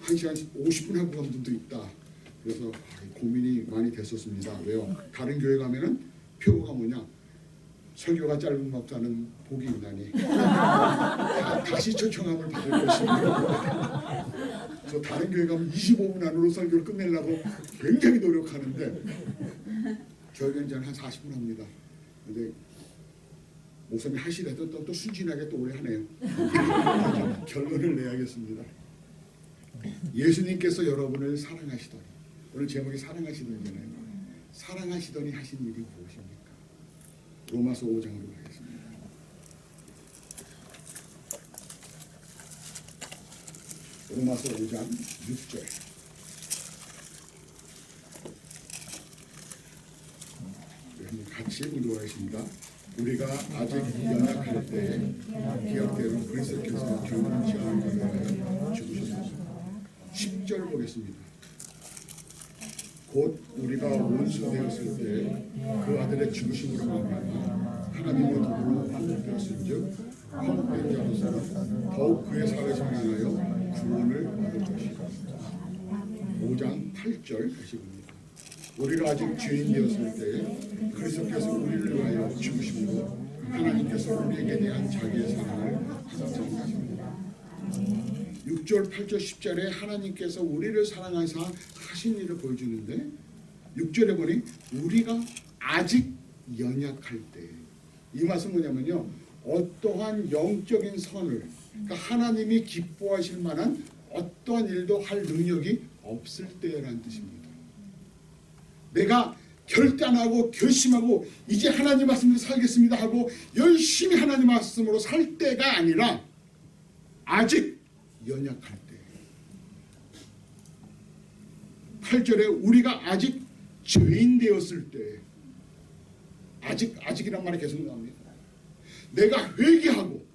1시간 50분 하고 간 분도 있다. 그래서 고민이 많이 됐었습니다. 왜요? 다른 교회 가면은 표가 뭐냐? 설교가 짧은 법자는 복이 있나니 다시 초청함을 받을 것입니다. 저 다른 교회 가면 25분 안으로 설교를 끝내려고 굉장히 노력하는데 저희 교회는 한 40분 합니다. 근데 목사님이 하시더라도 또 순진하게 또 오래 하네요. 결론을 내야겠습니다. 예수님께서 여러분을 사랑하시더니, 오늘 제목이 사랑하시더니잖아요. 사랑하시더니 하신 일이 무엇입니까? 로마서 5장으로 가겠습니다. 로마서 5장 6절. 같이 공부하겠습니다. 우리가 아직 연약할 때 기억대로 그리스도께서 교훈을 지하는 것을 죽으셨습니다. 10절 보겠습니다. 곧 우리가 원수 되었을 때 그 아들의 죽으심으로 말미암아 하나님의 도구로 화목되었은즉 화목된 자로서는 더욱 그의 살아심을 인하여 구원을 받을 것이다. 5장 8절 다시 봅니다. 우리가 아직 죄인 되었을 때 그리스도께서 우리를 위하여 죽으심으로 하나님께서 우리에게 대한 자기의 사랑을 확증하십니다. 6절, 8절, 10절에 하나님께서 우리를 사랑하사 하신 일을 보여주는데 6절에 보니 우리가 아직 연약할 때, 이 말씀 뭐냐면요, 어떠한 영적인 선을, 그러니까 하나님이 기뻐하실 만한 어떠한 일도 할 능력이 없을 때라는 뜻입니다. 내가 결단하고 결심하고 이제 하나님 말씀으로 살겠습니다 하고 열심히 하나님 말씀으로 살 때가 아니라 아직 연약할 때. 8절에 우리가 아직 죄인 되었을 때, 아직이란 말이 계속 나옵니다. 내가 회개하고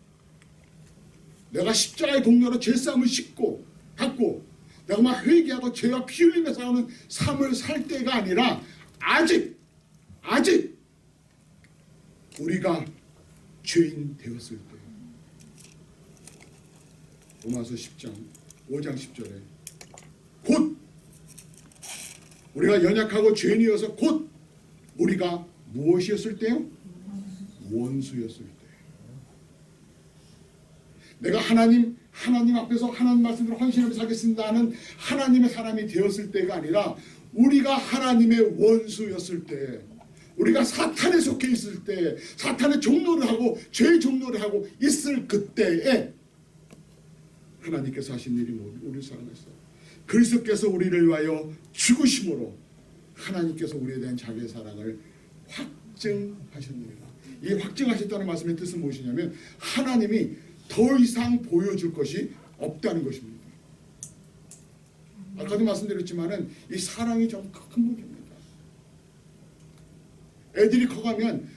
내가 십자가의 동료로 죄사함을 싣고 갖고 내가 막 회개하고 죄와 피 흘리며 싸우는 삶을 살 때가 아니라 아직 우리가 죄인 되었을 때, 로마서 10장 5장 10절에 곧 우리가 연약하고 죄인이어서 곧 우리가 무엇이었을 때요? 원수였을 때. 내가 하나님 앞에서 하나님 말씀대로 헌신하며 살겠습니다 하는 하나님의 사람이 되었을 때가 아니라 우리가 하나님의 원수였을 때, 우리가 사탄에 속해 있을 때, 사탄의 종노를 하고 죄의 종노를 하고 있을 그때에 하나님께서 하신 일이 우리를 사랑했어요. 그리스도께서 우리를 위하여 죽으심으로 하나님께서 우리에 대한 자기의 사랑을 확증하셨느니라. 이 확증하셨다는 말씀의 뜻은 무엇이냐면 하나님이 더 이상 보여줄 것이 없다는 것입니다. 아까도 말씀드렸지만은 이 사랑이 좀 큰 문제입니다. 애들이 커가면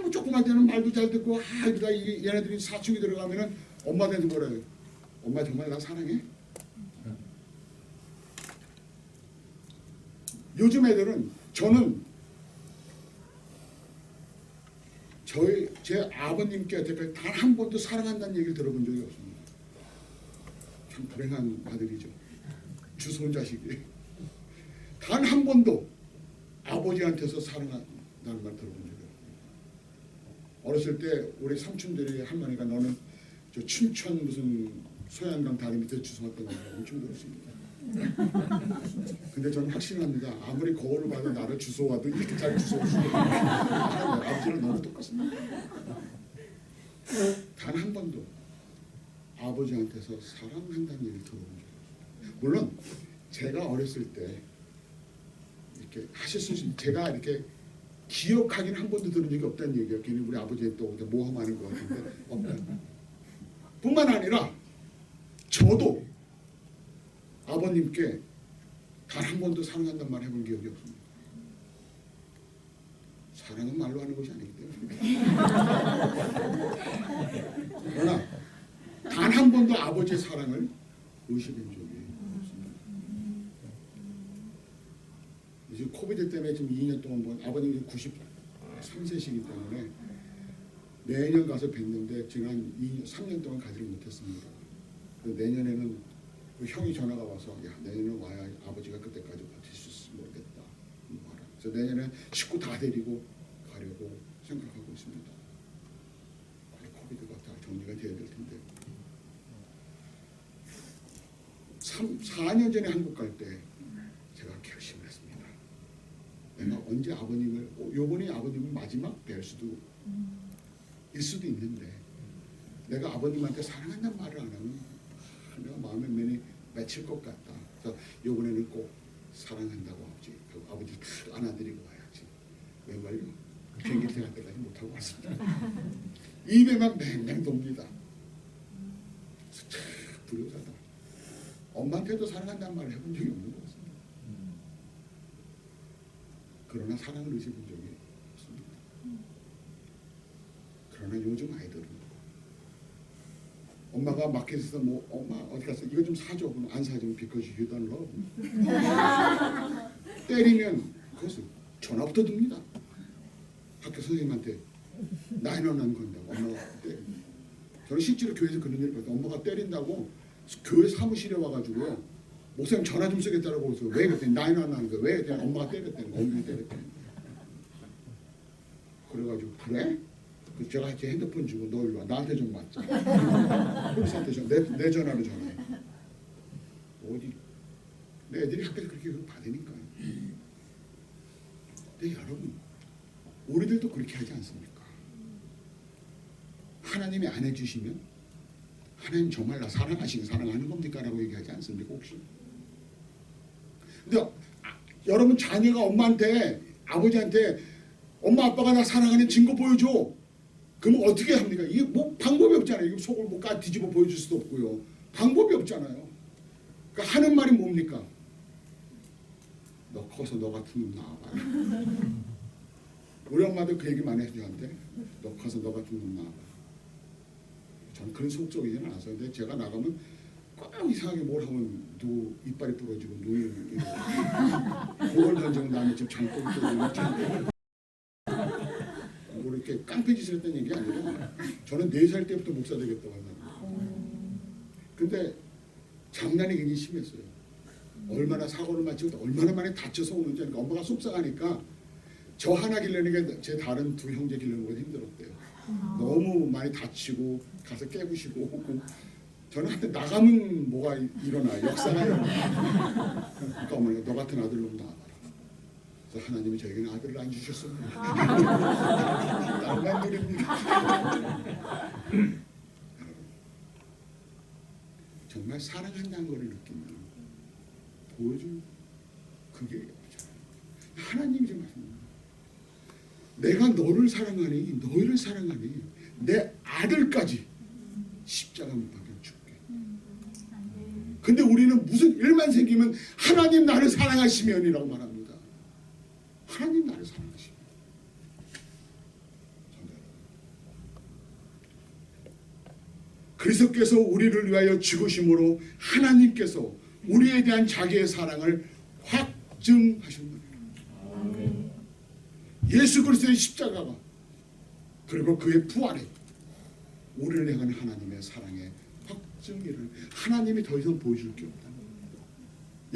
뭐 조그만 때는 말도 잘 듣고 얘네들이 사춘기 들어가면은 엄마한테 뭐라 해요? 엄마 정말 나 사랑해? 요즘 애들은 제 아버님께 여태까지 단 한 번도 사랑한다는 얘기를 들어본 적이 없습니다. 참 불행한 아들이죠. 주소온 자식이. 단 한 번도 아버지한테서 사랑한다는 말 들어본 적이 없습니다. 어렸을 때 우리 삼촌들이 할머니가 너는 저 춘천 무슨 소양강 다리 밑에 주워 왔던 얘기 엄청 들었습니다. 근데 저는 확신합니다. 아무리 거울을 봐도 나를 주워와도 이렇게 잘 주워올 수 없어요. 아버지랑 너무 똑같습니다. 단 한 번도 아버지한테서 사랑한다는 얘기를 들어본 적이 없어요. 물론 제가 어렸을 때 이렇게 하셨을 제가 이렇게 기억하기는 한 번도 들은 적이 없다는 얘기예요. 괜히 우리 아버지의 또 모험하는 것 같은데 없다. 뿐만 아니라 저도 아버님께 단 한 번도 사랑한다는 말 해본 기억이 없습니다. 사랑은 말로 하는 것이 아니기 때문에. 그러나 단 한 번도 아버지의 사랑을 의식한 적이 없습니다. 이제 코비드 때문에 지금 2년 동안 아버님이 93세시기 때문에 매년 가서 뵀는데 지난 3년 동안 가지를 못했습니다. 내년에는 그 형이 전화가 와서 야 내년에 와야 아버지가 그때까지 버틸 수 있을지 모르겠다. 그래서 내년에 식구 다 데리고 가려고 생각하고 있습니다. 빨리 코비드가 다 정리가 돼야 될 텐데. 4년 전에 한국 갈 때 제가 결심을 했습니다. 내가 언제 아버님을 요번이 아버님을 마지막 뵐 수도 일 수도 있는데 내가 아버님한테 사랑한다는 말을 안 하면 내가 마음에 맨이 맺힐 것 같다. 그래서 이번에는 꼭 사랑한다고 아버지 다 안아드리고 와야지. 왜 말이요? 비행기 태갈 때까지 못하고 왔습니다. 입에만 맹맹 돕니다. 참 불효자다. 엄마한테도 사랑한다는 말을 해본 적이 없는 것 같습니다. 그러나 사랑을 의식한 적이 없습니다. 그러나 요즘 아이들은 엄마가 마켓에서 뭐 엄마 어디 갔어? 이거 좀 사줘. 그럼 안 사주면 because you don't love me. 때리면 그것은 전화부터 듭니다. 학교 선생님한테 나이너난 건다고 엄마가 때려. 저는 실제로 교회에서 그런 일을 봤어요. 엄마가 때린다고 교회 사무실에 와가지고 목사님 전화 좀 쓰겠다고 해서 왜 그랬더니 나이너난 거 왜? 그냥 엄마가 때렸다는 거. 엄마가 때렸다는 거. 그래가지고 그래? 제가 제 핸드폰 주고 너 일로 와. 나한테 좀 맞자. 폴리스한테 내 전화로 전화해. 어디 내 애들이 학교에서 그렇게 받으니까. 근데 여러분 우리들도 그렇게 하지 않습니까? 하나님이 안 해주시면 하나님 정말 나 사랑하시고 사랑하는 겁니까? 라고 얘기하지 않습니까? 혹시? 근데 여러분 자녀가 엄마한테 아버지한테 엄마 아빠가 나 사랑하는 증거 보여줘. 그럼 어떻게 합니까? 이게 뭐 방법이 없잖아요. 이거 속을 뭐 뒤집어 보여줄 수도 없고요. 방법이 없잖아요. 그러니까 하는 말이 뭡니까? 너 커서 너 같은 놈 나와봐요. 우리 엄마도 그 얘기 많이 해줘 저한테. 너 커서 너 같은 놈 나와봐. 저는 그런 속적이지는 않아서 근데 제가 나가면 꼭 이상하게 뭘 하면 누구 이빨이 부러지고 눈이 그걸 던지면 나는 지금 장꼬리 뜨고 뭐 이렇게 깡패짓을 했다는 얘기 아니라 저는 4살 때부터 목사 되겠다고 하는 근데 장난이 굉장히 심했어요. 얼마나 사고를 마치고 얼마나 많이 다쳐서 오는지. 그러니까 엄마가 속상하니까 저 하나 기르는 게 제 다른 두 형제 기르는 것보다 힘들었대요. 너무 많이 다치고 가서 깨부시고 오고. 저는 나가면 뭐가 일어나, 역사가 일어나. 그러니까 어머니가 너 같은 아들 놈 나와봐라. 그래서 하나님이 저에게는 아들을 안 주셨습니다. 딸만 드립니다. 정말 사랑한다는 것을 느끼면 보여준 그게 하나님이 좀 말씀합니다. 내가 너를 사랑하니 너희를 사랑하니 내 아들까지 십자가 못 박혀 죽게. 근데 우리는 무슨 일만 생기면 하나님 나를 사랑하시면이라고 말합니다. 하나님 나를 사랑하시면. 그리스도께서 우리를 위하여 죽으심으로 하나님께서 우리에 대한 자기의 사랑을 확증하셨느니라. 예수 그리스도의 십자가가 그리고 그의 부활에 우리를 향한 하나님의 사랑의 확증이를 하나님이 더 이상 보여줄 게 없다.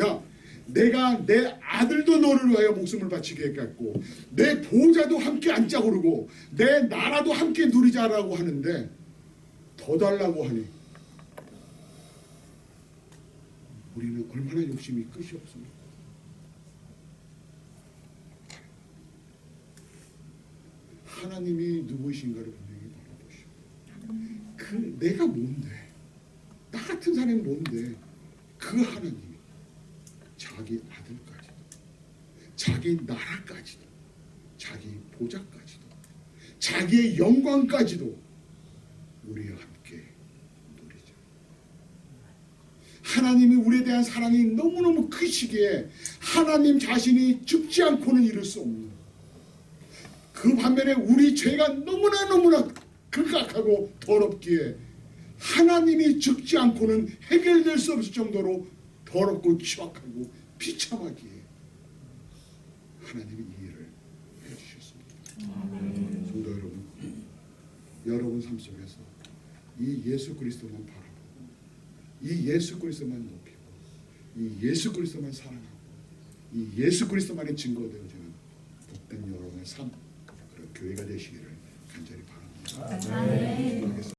야, 내가 내 아들도 너를 위하여 목숨을 바치게 했고 내 보좌도 함께 앉자 그러고 내 나라도 함께 누리자라고 하는데 더 달라고 하니 우리는 얼마나 욕심이 끝이 없습니까? 하나님이 누구이신가를 분명히 바라보시고 그 내가 뭔데, 나 같은 사람이 뭔데, 그 하나님이 자기 아들까지도 자기 나라까지도 자기 보좌까지도 자기의 영광까지도 우리와 함께 누리자. 하나님이 우리에 대한 사랑이 너무너무 크시기에 하나님 자신이 죽지 않고는 이룰 수 없는, 그 반면에 우리 죄가 너무나 극악하고 더럽기에 하나님이 죽지 않고는 해결될 수 없을 정도로 더럽고 추악하고 비참하기에 하나님이 이 일을 해주셨습니다. 성도 여러분, 여러분 삶 속에서 이 예수 그리스도만 바라보고 이 예수 그리스도만 높이고 이 예수 그리스도만 사랑하고 이 예수 그리스도만의 증거되어지는 복된 여러분의 삶, 그런 교회가 되시기를 간절히 바랍니다.